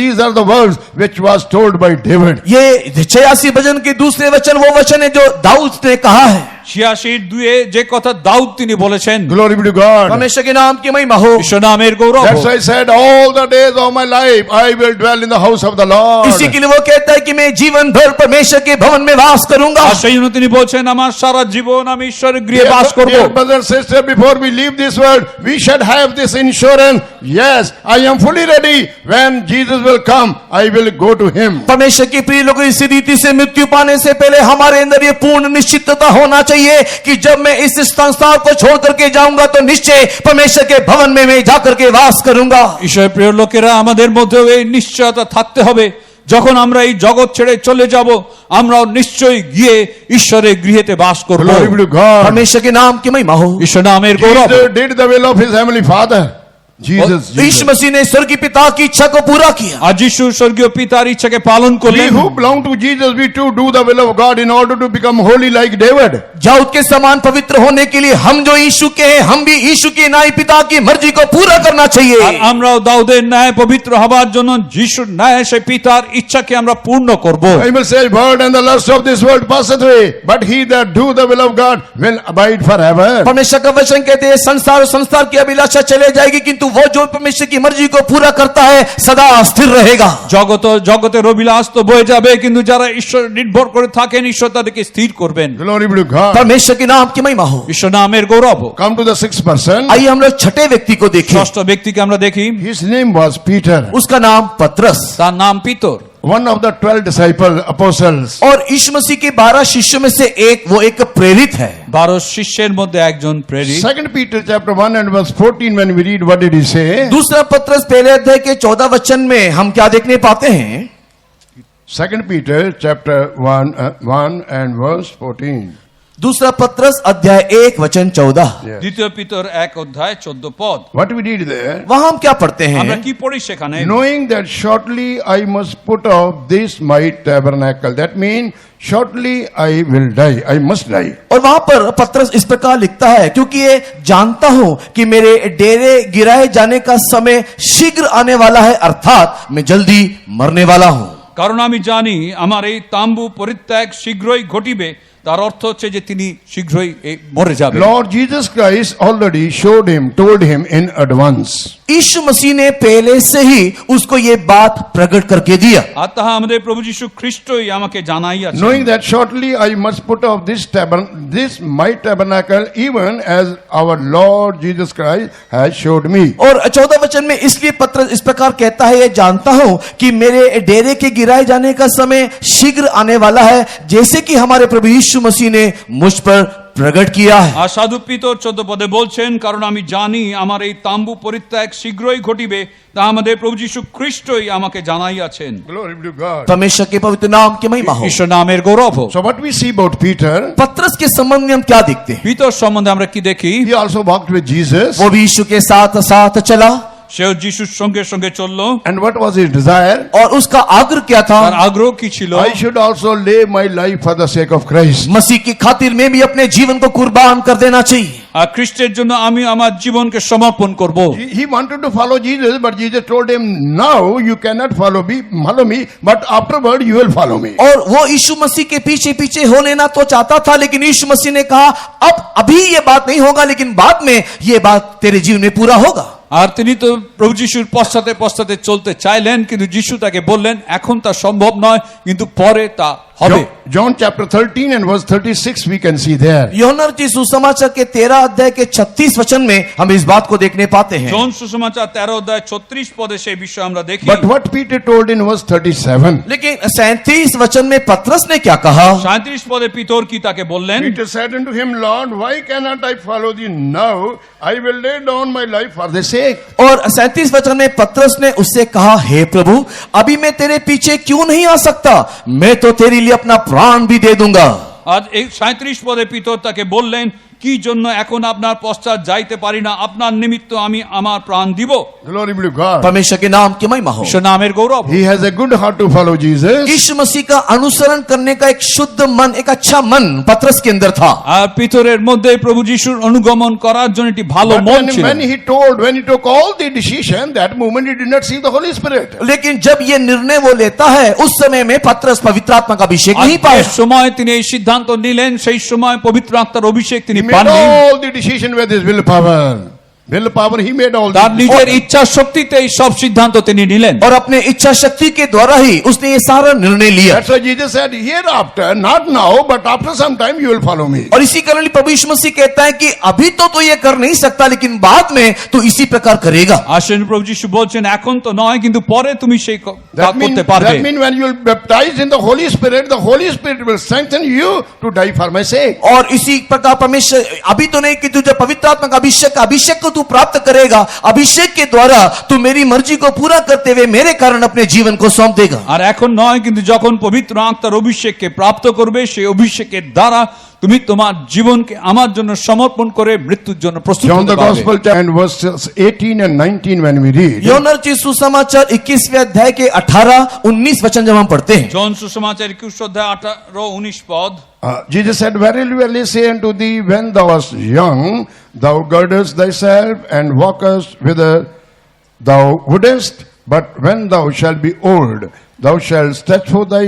these are the words which was told by David. ये 86 भजन के दूसरे वचन वो वचन है जो दाऊद ने कहा है। 86:2 যে কথা দাউদ তিনি বলেছেন। Glory be to God. परमेश्वर के नाम की महिमा हो। ঈশ্বর নামের গৌরব That's হোক। why I said, all the days of my life I will dwell in the house of the Lord. इसी के लिए वो कहता है कि मैं जीवन भर परमेश्वर के भवन में वास करूंगा। আর সেই জন্য তিনি বলছেন আমার সারা জীবন আমি ঈশ্বরের গৃহে বাস করব। Dear brothers and sisters, before we leave this world, we should have this insurance. Yes, I am fully ready. When Jesus will come, I will go to him. परमेश्वर के प्रिय लोगों, इस रीति से मृत्यु पाने से पहले हमारे अंदर ये पूर्ण निश्चितता होना चाहिए कि जब मैं इस संसार को छोड़ करके जाऊंगा तो निश्चय परमेश्वर के भवन में मैं जाकर के वास करूंगा। ঈশ্বরের প্রিয় লোকেরা আমাদের মধ্যেও এই নিশ্চয়তা থাকতে হবে যখন আমরা এই জগৎ ছেড়ে চলে যাব আমরাও নিশ্চয়ই গিয়ে ঈশ্বরের গৃহেতে বাস করব। Glory be to God. परमेश्वर के नाम की महिमा हो। ঈশ্বর নামের গৌরব। Jesus did the will of his heavenly Father. Jesus. यीशु मसीह ने स्वर्गीय पिता की इच्छा को पूरा किया। আর যিশু স্বর্গীয় পিতার ইচ্ছাকে পালন We করলেন। who belong to Jesus, we too do the will of God in order to become holy like David. Dawood के समान पवित्र होने के लिए हम जो यीशु के हैं, हम भी यीशु के न्याय पिता की मर्जी को पूरा करना আর चाहिए। আমরাও দাউদের ন্যায় পবিত্র হবার জন্য যিশুর ন্যায় সেই পিতার ইচ্ছাকে আমরা পূর্ণ করব। Bible says, "Word and the lust of this world passeth away, but he that do the will of God will abide forever." परमेश्वर का वचन कहते हैं संसार और संसार की अभिलाषा चले जाएगी, किंतु वो जो परमेश्वर की मर्जी को पूरा करता है सदा स्थिर रहेगा। জগতের অভিলাষ তো বয়ে যাবে কিন্তু যারা ঈশ্বর নির্ভর করে থাকেন ঈশ্বর তাদেরকে স্থির করবেন। Glory be to God. परमेश्वर के नाम की महिमा हो। ঈশ্বর নামের গৌরব হোক। Come to the sixth person. आइए हम लोग छठे व्यक्ति को देखें। ষষ্ঠ ব্যক্তিকে আমরা দেখি। His name was Peter, उसका नाम पतरस, তার নাম Peter. one of the 12 disciples, apostles. और यीशु मसीह के 12 शिष्यों में से वो एक प्रेरित है। 12 शिष्যের মধ্যে একজন প্রেরিত। 2 Peter chapter 1 and verse 14, when we read, what did he say? दूसरा पतरस पहले अध्याय के 14 वचन में हम क्या देखने पाते हैं? 2 Peter chapter 1 and verse 14. दूसरा पतरस अध्याय 1 वचन 14। Yes. দ্বিতীয় পিতর 1 অধ্যায় 14 পদ। What we read there? वहां हम क्या पढ़ते আমরা हैं? কি পড়ি সেখানে? Knowing that shortly I must put off this my tabernacle. That means shortly I will die. I must die. और वहां पर पतरस इस प्रकार लिखता है, क्योंकि ये जानता हूं कि मेरे डेरे गिराए जाने का समय शीघ्र आने वाला है, अर्थात मैं जल्दी मरने वाला हूं। কারণ আমি জানি আমার এই তাম্বু পরিত্যাগ শীঘ্রই ঘটিবে। তার অর্থ হচ্ছে যে তিনি শীঘ্রই মরে যাবেন। Lord Jesus Christ already told him in advance. यीशु मसीह ने पहले से ही उसको ये बात प्रकट करके दिया। আর তাহা আমাদের প্রভু যীশু খ্রিস্টই আমাকে জানাইয়াছেন। Knowing that shortly I must put off this my tabernacle, even as our Lord Jesus Christ has showed me. और 14 वचन में इसलिए पतरस इस प्रकार कहता है, ये जानता हूं कि मेरे डेरे के गिराए जाने का समय शीघ्र आने वाला है, जैसे कि हमारे प्रभु यीशु मसीह ने मुझ पर प्रकट किया है। আর সাধু পিতর 14 পদে বলছেন, কারণ আমি জানি আমার এই তাম্বু পরিত্যাগ শীঘ্রই ঘটিবে, তা আমাদের প্রভু যীশু খ্রিস্টই আমাকে জানাইয়াছেন। Glory be to God. परमेश्वर के पवित्र नाम की महिमा हो। ঈশ্বর নামের গৌরব হোক। So what we see about Peter, पतरस के संबंध में हम क्या देखते हैं? পিতর সম্বন্ধে আমরা কি দেখি? he also walked with Jesus. वो भी यीशु के साथ साथ चला, সেও যিশুর সঙ্গে সঙ্গে চললো। And what was his desire? और उसका आग्रह क्या था? তার আগ্রহ কি ছিল? I should also lay my life for the sake of Christ. मसीह की खातिर में भी अपने जीवन को कुर्बान कर देना चाहिए। আর খ্রিস্টের জন্য আমি আমার জীবনকে সমর্পণ করব। He wanted to follow Jesus, but Jesus told him, now you cannot follow me, but afterward you will follow me. और वो यीशु मसीह के पीछे पीछे हो लेना तो चाहता था, लेकिन यीशु मसीह ने कहा अब अभी ये बात नहीं होगा, लेकिन बाद में ये बात तेरे जीवन में पूरा होगा। আর তিনি তো প্রভু যিশুর পশ্চাতে পশ্চাতে চলতে চাইলেন, কিন্তু যিশু তাকে বললেন এখন তা সম্ভব নয়, কিন্তু পরে তা হবে। John chapter 13 and verse 36 we can see there. यूहन्ना की सुसमाचार के 13 अध्याय के 36 वचन में हम इस बात को देखने पाते हैं। জন সুসমাচার 13 অধ্যায় 36 পদে সেই বিষয় আমরা দেখি। But what Peter told in verse 37, लेकिन 37 वचन में पतरस ने क्या कहा? 37 পদে পিতর কি তাকে বললেন? Peter said unto him, Lord, why cannot I follow thee now? I will lay down my life for thy sake. और 37 वचन में पतरस ने उससे कहा, हे प्रभु, अभी मैं तेरे पीछे क्यों नहीं आ सकता? मैं तो तेरे लिए अपना प्राण भी दे दूंगा। আজ এই 37 পদে পিতর তাকে বললেন, কি জন্য এখন আপনার পশ্চাৎ যাইতে পারি না? আপনার নিমিত্ত আমি আমার প্রাণ দিব। Glory be to God. परमेश्वर के नाम की महिमा हो। ঈশ্বর নামের গৌরব। He has a good heart to follow Jesus. यीशु मसीह का अनुसरण करने का एक शुद्ध मन, एक अच्छा मन पतरस के अंदर था। আর পিতরের মধ্যে প্রভু যিশুর অনুগমন করার জন্য একটি ভালো But মন ছিল। when he took all the decision, that moment he did not see the Holy Spirit. लेकिन जब ये निर्णय वो लेता है, उस समय में पतरस पवित्र आत्मा का अभिषेक আর नहीं যে पाया। সময় তিনি এই সিদ্ধান্ত নিলেন, সেই সময় পবিত্র আত্মার অভিষেক তিনি He made পাননি। all the decision with his willpower. Willpower, he made all তার the নিজের ইচ্ছা শক্তিতে এই সব সিদ্ধান্ত তিনি নিলেন। और अपने इच्छा शक्ति के द्वारा ही उसने ये सारा निर्णय लिया। That's why Jesus said, hereafter, not now, but after some time you will follow me. और इसी कारण प्रभु यीशु मसीह कहता है कि अभी तो ये कर नहीं सकता, लेकिन बाद में तो इसी प्रकार करेगा। আসেন প্রভু যিশু বলছেন এখন তো নয়, কিন্তু পরে তুমি সেই কাজ করতে পারবে। That means when you will baptize in the Holy Spirit will strengthen you to die for my sake. और इसी प्रकार परमेश्वर अभी तो नहीं कि तुझे पवित्र आत्मा का अभिषेक को तू प्राप्त करेगा, अभिषेक के द्वारा तू मेरी मर्जी को पूरा करते हुए मेरे कारण अपने जीवन को सौंप देगा। আর এখন নয়, কিন্তু যখন পবিত্র আত্মার অভিষেককে প্রাপ্ত করবে, সেই অভিষেকের দ্বারা তুমি তোমার জীবনকে আমার জন্য সমর্পণ করে মৃত্যুর জন্য প্রস্তুত John হতে the পারবে। Gospel and verses 18 and 19 when we read, यूहन्ना की सुसमाचार 21वें अध्याय के 18-19 वचन जब हम पढ़ते हैं, জন সুসমাচার 21 অধ্যায় 18-19 পদ। Jesus said, verily, verily say unto thee, when thou wast young, thou girdest thyself and walkest whither thou wouldest, but when thou shalt be old, thou shalt stretch forth thy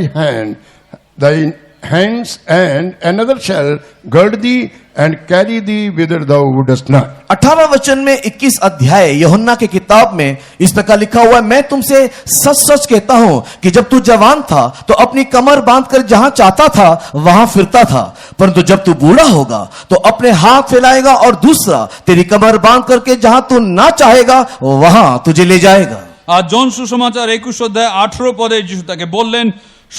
hands, and another shall gird thee and carry thee whither thou wouldest not. 18 वचन में 21 अध्याय यूहन्ना की किताब में इस प्रकार लिखा हुआ है, मैं तुमसे सच सच कहता हूं कि जब तू जवान था तो अपनी कमर बांधकर जहां चाहता था वहां फिरता था, परंतु जब तू बूढ़ा होगा तो अपने हाथ फैलाएगा और दूसरा तेरी कमर बांध करके जहां तू ना चाहेगा वहां तुझे ले जाएगा। আর জন সুসমাচার 21 অধ্যায় 18 পদে যিশু তাকে বললেন,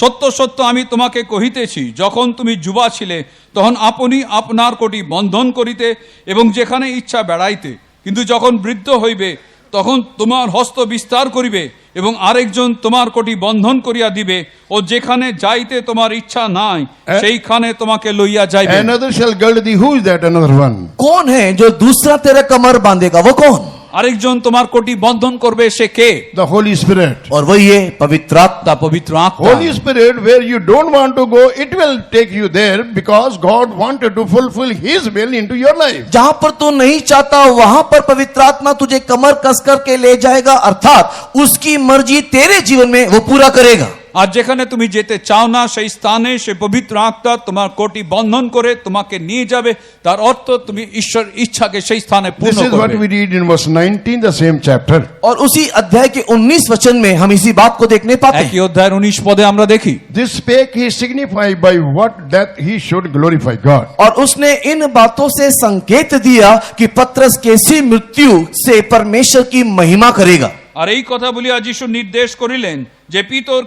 সত্য সত্য আমি তোমাকে কহিতেছি, যখন তুমি যুবা ছিলে তখন আপনি আপনার কোটি বন্ধন করিতে এবং যেখানে ইচ্ছা বেড়াইতে, কিন্তু যখন বৃদ্ধ হইবে তখন তোমার হস্ত বিস্তার করিবে এবং আরেকজন তোমার কোটি বন্ধন করিয়া দিবে, ও যেখানে যাইতে তোমার ইচ্ছা নাই সেইখানে তোমাকে লইয়া যাইবে। Another shall gird thee. Who is that another one? कौन है जो दूसरा तेरा कमर बांधेगा? वो कौन? আরেকজন তোমার কোটি বন্ধন করবে, সে কে? The Holy Spirit. और वही है पवित्र आत्मा। তা পবিত্র আত্মা। Holy Spirit, where you don't want to go, it will take you there because God wanted to fulfill His will into your life. जहां पर तू नहीं चाहता वहां पर पवित्र आत्मा तुझे कमर कस करके ले जाएगा, अर्थात उसकी मर्जी तेरे जीवन में वो पूरा करेगा। আর যেখানে তুমি যেতে চাও না সেই স্থানে সে পবিত্র আত্মা তোমার কোটি বন্ধন করে তোমাকে নিয়ে যাবে, তার অর্থ তুমি ঈশ্বর ইচ্ছাকে সেই স্থানে This পূর্ণ is what করবে। we read in verse 19, the same chapter. और उसी अध्याय के 19 वचन में हम इसी बात को देखने पाते हैं। একই অধ্যায়ের 19 পদে আমরা দেখি, This spake he signified by what that he should glorify God. और उसने इन बातों से संकेत दिया कि पतरस कैसी मृत्यु से परमेश्वर की महिमा करेगा। আর এই কথা বলিয়া যিশু নির্দেশ করিলেন যে পিতর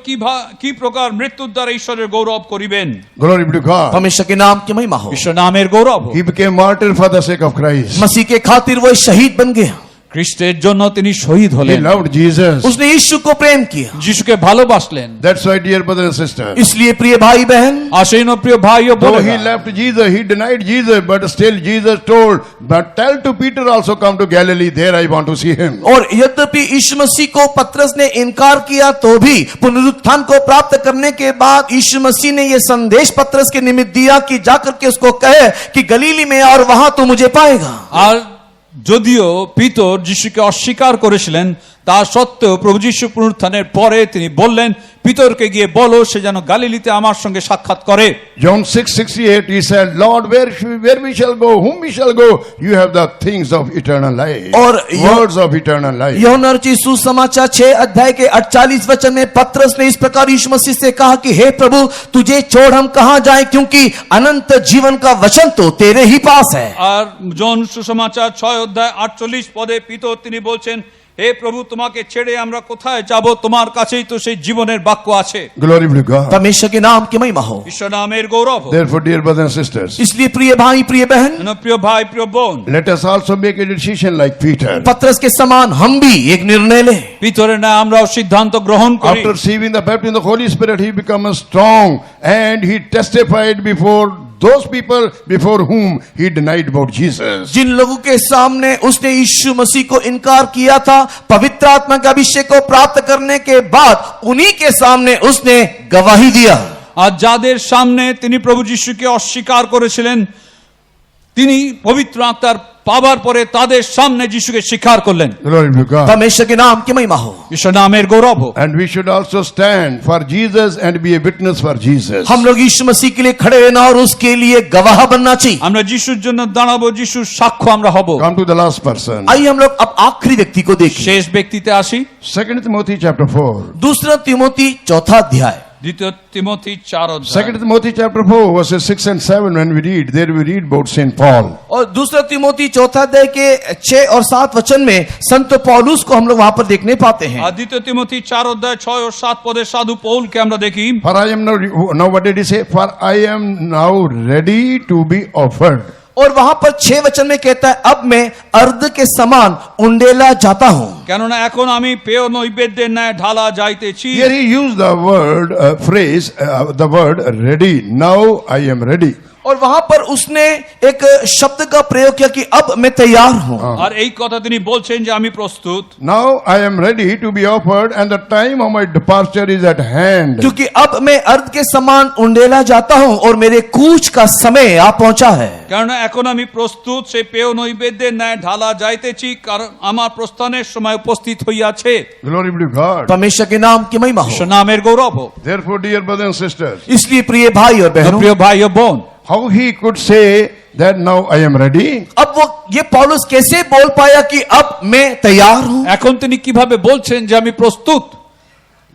কি প্রকার মৃত্যুর দ্বারা ঈশ্বরের গৌরব করিবেন। Glory be to God. परमेश्वर के नाम की महिमा हो। ঈশ্বর নামের গৌরব হোক। He became martyr for the sake of Christ. मसीह के खातिर वो शहीद बन गया। খ্রিস্টের জন্য তিনি শহীদ He হলেন, loved Jesus. उसने यीशु को प्रेम किया। যিশুকে ভালোবাসলেন। That's why, dear brothers and sisters, इसलिए प्रिय भाई बहन, আসেন প্রিয় ভাই ও though বোনেরা, he left Jesus, he denied Jesus, but still Jesus told, but tell to Peter also come to Galilee, there I want to see him. और यद्यपि यीशु मसीह को पतरस ने इनकार किया तो भी पुनरुत्थान को प्राप्त करने के बाद यीशु मसीह ने यह संदेश पतरस के निमित्त दिया कि जाकर के उसको कहे कि गलीली में और वहां तो मुझे पाएगा। আর যদিও পিতর যিশুকে অস্বীকার করেছিলেন, তা সত্ত্বেও প্রভু যিশু পুনরুত্থানের পরে তিনি বললেন পিতরকে গিয়ে বলো সে যেন গালিলিতে আমার সঙ্গে সাক্ষাৎ করে। John 6:68, he said, Lord, where we shall go, whom we shall go, you have the things of eternal life, और words of eternal life. यूहन्ना रचित सुसमाचार 6 अध्याय के 48 वचन में पतरस ने इस प्रकार यीशु मसीह से कहा कि हे प्रभु, तुझे छोड़ हम कहां जाएं, क्योंकि अनंत जीवन का वचन तो तेरे ही पास है। আর জন সুসমাচার 6 অধ্যায় 48 পদে পিতর তিনি বলছেন, হে প্রভু, তোমাকে ছেড়ে আমরা কোথায় যাব, তোমার কাছেই তো সেই জীবনের বাক্য আছে। Glory be to God. परमेश्वर के नाम की महिमा हो। ঈশ্বর নামের গৌরব হোক। Therefore, dear brothers and sisters, इसलिए प्रिय भाई प्रिय बहन, প্রিয় ভাই প্রিয় বোন, let us also make a decision like Peter. पतरस के समान हम भी एक निर्णय लें। পিতরের না আমরাও সিদ্ধান্ত গ্রহণ করি। After receiving the baptism of the Holy Spirit, he became strong and he testified before those people before whom he denied about Jesus. जिन लोगों के सामने उसने यीशु मसीह को इनकार किया था, पवित्र आत्मा के अभिषेक को प्राप्त करने के बाद उन्हीं के सामने उसने गवाही दिया। আর যাদের সামনে তিনি প্রভু যিশুকে অস্বীকার করেছিলেন, তিনি পবিত্র আত্মার পাবার পরে তাদের সামনে যিশুকে স্বীকার করলেন। Glory be to God. परमेश्वर के नाम की महिमा हो। ঈশ্বর নামের গৌরব হোক। And we should also stand for Jesus and be a witness for Jesus. हम लोग यीशु मसीह के लिए खड़े रहना और उसके लिए गवाह बनना चाहिए। আমরা যিশুর জন্য দাঁড়াবো, যিশুর সাক্ষ্য আমরা হব। Come to the last person. आइए हम लोग अब आखिरी व्यक्ति को देखें। শেষ ব্যক্তিতে আসি। 2 Timothy chapter 4. दूसरा तिमोथी 4 अध्याय। দ্বিতীয় তিমোথী 4 অধ্যায়। 2 Timothy chapter 4 verses 6 and 7, when we read, there we read about Saint Paul. और दूसरा तिमोथी 4 अध्याय के 6 और 7 वचन में संत पौलुस को हम लोग वहां पर देखने पाते हैं। আর দ্বিতীয় তিমোথী 4 অধ্যায় 6 ও 7 পদে সাধু পৌলকে আমরা দেখি। For I am now what did he say? For I am now ready to be offered. और वहां पर 6 वचन में कहता है, अब मैं अर्ध के समान उंडेला जाता हूं। কেননা এখন আমি পেয় নৈবেদ্যের ন্যায় ঢালা যাইতেছি। Here he used the word the word ready. Now I am ready. और वहां पर उसने एक शब्द का प्रयोग किया कि अब मैं तैयार हूं। আর এই কথা তিনি বলছেন যে আমি প্রস্তুত। Now I am ready to be offered, and the time of my departure is at hand. क्योंकि अब मैं अर्ध के समान उंडेला जाता हूं और मेरे कूच का समय आ पहुंचा है। কেননা এখন আমি প্রস্তুত, সেই পেয় নৈবেদ্যের ন্যায় ঢালা যাইতেছি, কারণ আমার প্রস্থানের সময় উপস্থিত হইয়াছে। Glory be to God. परमेश्वर के नाम की महिमा ঈশ্বর हो। নামের গৌরব হোক। Therefore, dear brothers and sisters, इसलिए प्रिय भाई और बहनों, প্রিয় ভাই ও বোন, how he could say that now I am ready? अब वो ये पौलुस कैसे बोल पाया कि अब मैं तैयार हूं? এখন তিনি কিভাবে বলছেন যে আমি প্রস্তুত?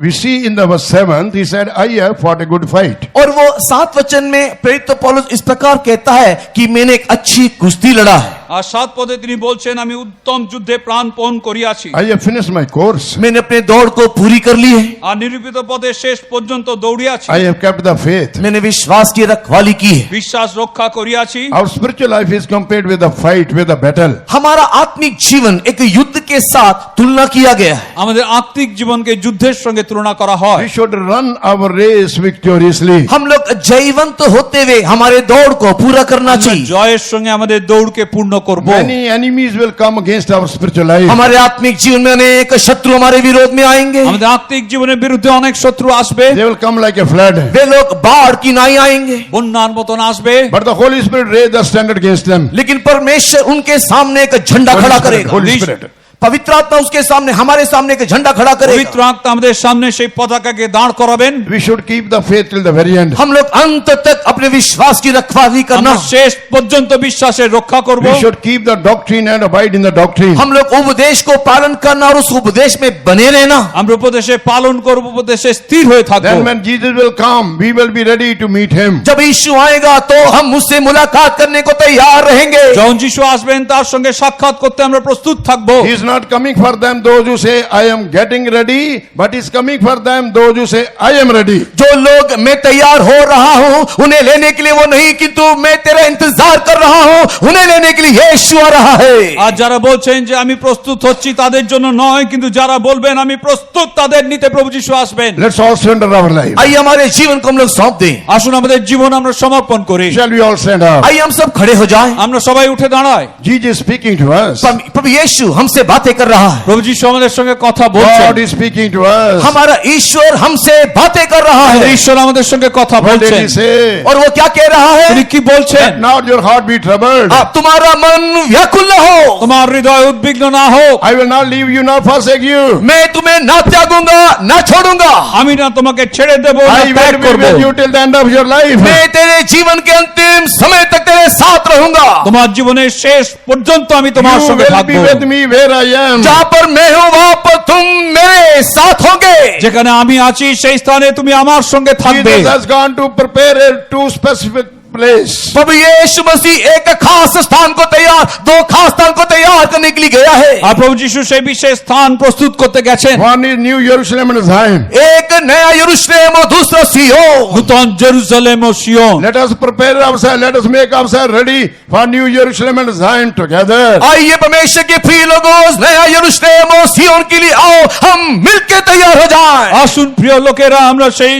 We see in the verse 7, he said, I have fought a good fight. और वो 7 वचन में प्रेरित पौलुस इस प्रकार कहता है कि मैंने एक अच्छी कुश्ती लड़ा है। আর 7 পদে তিনি বলছেন আমি উত্তম যুদ্ধে প্রাণপণ করিয়াছি। I have finished my course. मैंने अपने दौड़ को पूरी कर ली है। আর নিরূপিত পদে শেষ পর্যন্ত দৌড়িয়াছি। I have kept the faith. मैंने विश्वास की रखवाली की है। বিশ্বাস রক্ষা করিয়াছি। Our spiritual life is compared with the fight, with the battle. हमारा आत्मिक जीवन एक युद्ध के साथ तुलना किया गया है। আমাদের আত্মিক জীবনকে যুদ্ধের সঙ্গে তুলনা করা হয়। We should run our race victoriously. हम लोग जयवंत होते हुए हमारे दौड़ को पूरा करना আমরা चाहिए। জয়ের সঙ্গে আমাদের দৌড়কে পূর্ণ করব। Many enemies will come against our spiritual life. हमारे आत्मिक जीवन में अनेक शत्रु हमारे विरोध में आएंगे। আমাদের আত্মিক জীবনের বিরুদ্ধে অনেক শত্রু আসবে। They will come like a flood. वे लोग बाढ़ की नाई आएंगे, বন্যার মতন আসবে। But the Holy Spirit raised the standard against them. लेकिन परमेश्वर उनके सामने एक झंडा खड़ा करेगा। Holy Spirit. पवित्र आत्मा उसके सामने, हमारे सामने एक झंडा खड़ा পবিত্র करेगा। আত্মা আমাদের সামনে সেই পতাকাকে দাঁড় করাবেন। We should keep the faith till the very end. हम लोग अंत तक अपने विश्वास की रखवाली करना। আমরা শেষ পর্যন্ত বিশ্বাসের রক্ষা করব। We should keep the doctrine and abide in the doctrine. हम लोग उपदेश को पालन करना और उस उपदेश में बने रहना। আমরা উপদেশে পালন করব, উপদেশে স্থির হয়ে থাকব। Then when Jesus will come, we will be ready to meet him. जब यीशु आएगा तो हम उससे मुलाकात करने को तैयार रहेंगे। যখন যিশু আসবেন তার সঙ্গে সাক্ষাৎ করতে আমরা প্রস্তুত থাকব। He is not coming for them those who say, I am getting ready, but is coming for them those who say, I am ready. जो लोग मैं तैयार हो रहा हूं उन्हें लेने के लिए वो नहीं, किंतु मैं तेरा इंतजार कर रहा हूं उन्हें लेने के लिए यीशु आ रहा है। আর যারা বলছেন যে আমি প্রস্তুত হচ্ছি তাদের জন্য নয়, কিন্তু যারা বলবেন আমি প্রস্তুত তাদের নিতে প্রভু যিশু আসবেন। Let's all surrender our life. आइए हमारे जीवन को हम लोग सौंप दें। আসুন আমাদের জীবন আমরা সমর্পণ করি। Shall we all stand up? आइए हम सब खड़े हो जाएं। আমরা সবাই উঠে দাঁড়াই। Jesus is speaking to us. प्रभु यीशु हमसे बातें कर रहा है। প্রভু যিশু আমাদের সঙ্গে কথা বলছেন। God is speaking to us. हमारा ईश्वर हमसे बातें कर रहा আমাদের है। ঈশ্বর আমাদের সঙ্গে কথা What did বলছেন। he say? और वो क्या कह रहा তিনি है? কি বলছেন? Let not your heart be troubled. आप तुम्हारा मन व्याकुल न हो, তোমার হৃদয় উদ্বিগ্ন না হোক। I will not leave you nor forsake you. मैं तुम्हें ना त्यागूंगा ना छोड़ूंगा, আমি না তোমাকে ছেড়ে দেব না I ত্যাগ will be করব। with you till the end of your life. मैं तेरे जीवन के अंतिम समय तक तेरे साथ रहूंगा। তোমার জীবনের শেষ পর্যন্ত আমি তোমার You সঙ্গে will be থাকবো। with me where I am. जहाँ पर मैं हूँ वहाँ पर तुम मेरे साथ होंगे। যেখানে আমি আছি সেই স্থানে তুমি আমার সঙ্গে থাকবে। Jesus has gone to prepare a two specific place. प्रभु यीशु मसीह एक खास स्थान को तैयार, दो खास स्थान को तैयार करने के लिए गया है। আর প্রভু যিশু সেই বিশেষ স্থান প্রস্তুত করতে গেছেন। One is New Jerusalem and Zion. एक नया यरूशलेम और दूसरा सिय्योन। নূতন Jerusalem O সিয়ন। Let us prepare ourselves. Let us make ourselves ready for New Jerusalem and Zion together. आइए परमेश्वर के प्रिय लोगों, उस नया यरूशलेम और सिय्योन के लिए आओ हम मिलके तैयार हो जाएं। আসুন প্রিয় লোকেরা, আমরা সেই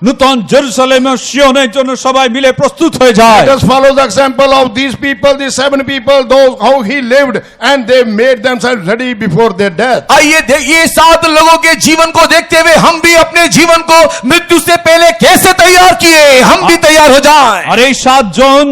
নূতন জেরুজালেম ও সিয়নের জন্য সবাই মিলে প্রস্তুত হয়ে যাই। Let us follow the example of these people, these 7 people, those how he lived, and they made themselves ready before their death. आइए देखिए 7 लोगों के जीवन को देखते हुए हम भी अपने जीवन को मृत्यु से पहले कैसे तैयार किए, हम भी तैयार हो जाएं। আর এই 7 জন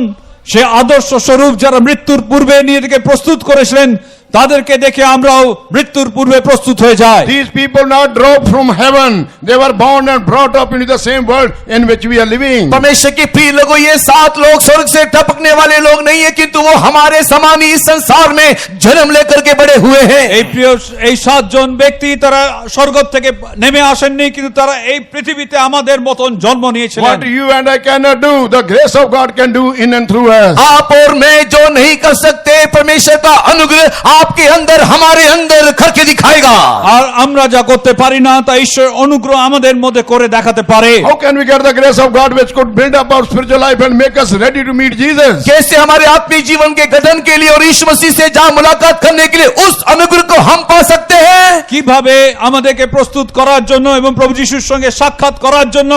সে আদর্শ স্বরূপ যারা মৃত্যুর পূর্বে নিজেকে প্রস্তুত করেছিলেন, তাদেরকে দেখে আমরাও মৃত্যুর পূর্বে প্রস্তুত হয়ে যাই। These people not dropped from heaven. They were born and brought up into the same world in which we are living. परमेश्वर के प्रिय लोगों, ये 7 लोग स्वर्ग से टपकने वाले लोग नहीं है, किंतु वो हमारे समान ही इस संसार में जन्म लेकर के बड़े हुए हैं। এই প্রিয় এই 7 জন ব্যক্তি তারা স্বর্গ থেকে নেমে আসেননি, কিন্তু তারা এই পৃথিবীতে আমাদের মতন জন্ম নিয়েছিলেন। What you and I cannot do, the grace of God can do in and through us. आप और मैं जो नहीं कर सकते, परमेश्वर का अनुग्रह आपके अंदर हमारे अंदर करके दिखाएगा। আর আমরা যা করতে পারি না তা ঈশ্বর অনুগ্রহ আমাদের মধ্যে করে দেখাতে পারে। How can we get the grace of God which could build up our spiritual life and make us ready to meet Jesus? कैसे हमारे आत्मिक जीवन के गठन के लिए और यीशु मसीह से जहां मुलाकात करने के लिए उस अनुग्रह को हम पा सकते हैं? কিভাবে আমাদেরকে প্রস্তুত করার জন্য এবং প্রভু যিশুর সঙ্গে সাক্ষাৎ করার জন্য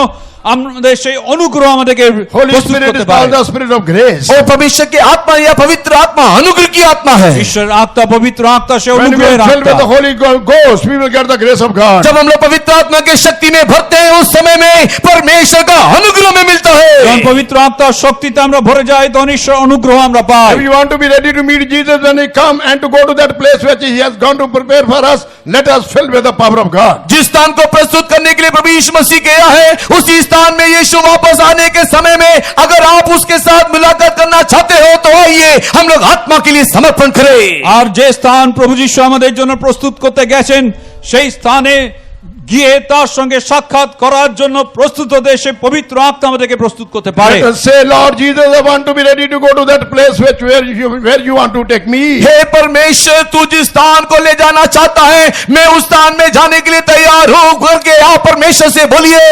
আমাদের সেই অনুগ্রহ আমাদেরকে Holy প্রস্তুত Spirit করতে is called পারে। the Spirit of grace. वो परमेश्वर की आत्मा या पवित्र आत्मा अनुग्रह की आत्मा है। ঈশ্বর আত্মা, পবিত্র আত্মা, সে When we অনুগ্রহের are filled with the আত্মা। Holy Ghost, we will get the grace of God. जब हम लोग पवित्र आत्मा के शक्ति में भरते हैं उस समय में परमेश्वर का अनुग्रह में मिलता যখন है। পবিত্র আত্মার শক্তিতে আমরা ভরে যাই তখন ঈশ্বর অনুগ্রহ আমরা পাই। If you want to be ready to meet Jesus when he come and to go to that place which he has gone to prepare for us, let us fill with the power of God. जिस स्थान को प्रस्तुत करने के लिए प्रभु यीशु मसीह गया है, उसी स्थान में यीशु वापस आने के समय में अगर आप उसके साथ मुलाकात करना चाहते हो तो आइए हम लोग आत्मा के लिए समर्पण करें। আর যে স্থান প্রভু যিশু আমাদের জন্য প্রস্তুত করতে গেছেন সেই স্থানে গিয়ে তার সঙ্গে সাক্ষাৎ করার জন্য প্রস্তুত হতে সে পবিত্র আত্মা আমাদেরকে প্রস্তুত করতে পারে। Let us say, Lord Jesus, I want to be ready to go to that place where you want to take me. हे परमेश्वर, तू जिस स्थान को ले जाना चाहता है मैं उस स्थान में जाने के लिए तैयार हूं करके आप परमेश्वर से बोलिए।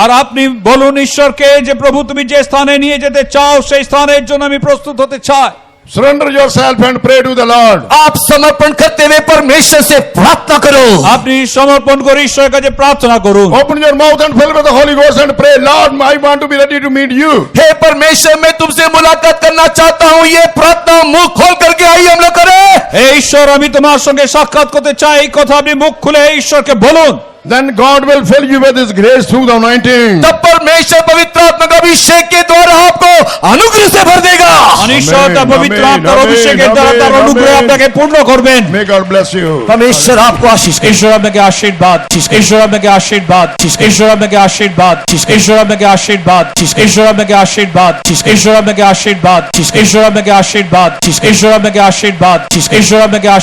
আর আপনি বলুন ঈশ্বরকে যে প্রভু তুমি যে স্থানে নিয়ে যেতে চাও সেই স্থানের জন্য আমি প্রস্তুত হতে চাই। Surrender yourself and pray to the Lord. आप समर्पण करते हुए परमेश्वर से प्रार्थना करो। আপনি সমর্পণ করে ঈশ্বরের কাছে প্রার্থনা করুন। Open your mouth and fill with the Holy Ghost and pray, Lord, I want to be ready to meet you. हे परमेश्वर, मैं तुमसे मुलाकात करना चाहता हूँ, ये प्रार्थना मुंह खोल करके आइए हम लोग करें। হে ঈশ্বর, আমি তোমার সঙ্গে সাক্ষাৎ করতে চাই, এই কথা আপনি মুখ খুলে ঈশ্বরকে বলুন। Then God will fill you with his grace through the anointing. तब परमेश्वर पवित्र आत्मा का अभिषेक के द्वारा आपको अनुग्रह से भर देगा। ঈশ্বর তার পবিত্র Amen, আত্মার amen, অভিষেকের দ্বারা তার amen, অনুগ্রহ amen. আপনাকে পূর্ণ করবেন। May God bless you. परमेश्वर आपको आशीष करे। ঈশ্বর আপনাকে আশীর্বাদ, ঈশ্বর আপনাকে আশীর্বাদ, ঈশ্বর আপনাকে আশীর্বাদ, ঈশ্বর আপনাকে আশীর্বাদ, ঈশ্বর আপনাকে আশীর্বাদ, ঈশ্বর আপনাকে আশীর্বাদ, ঈশ্বর আপনাকে আশীর্বাদ, ঈশ্বর আপনাকে আশীর্বাদ, ঈশ্বর আপনাকে আশীর্বাদ।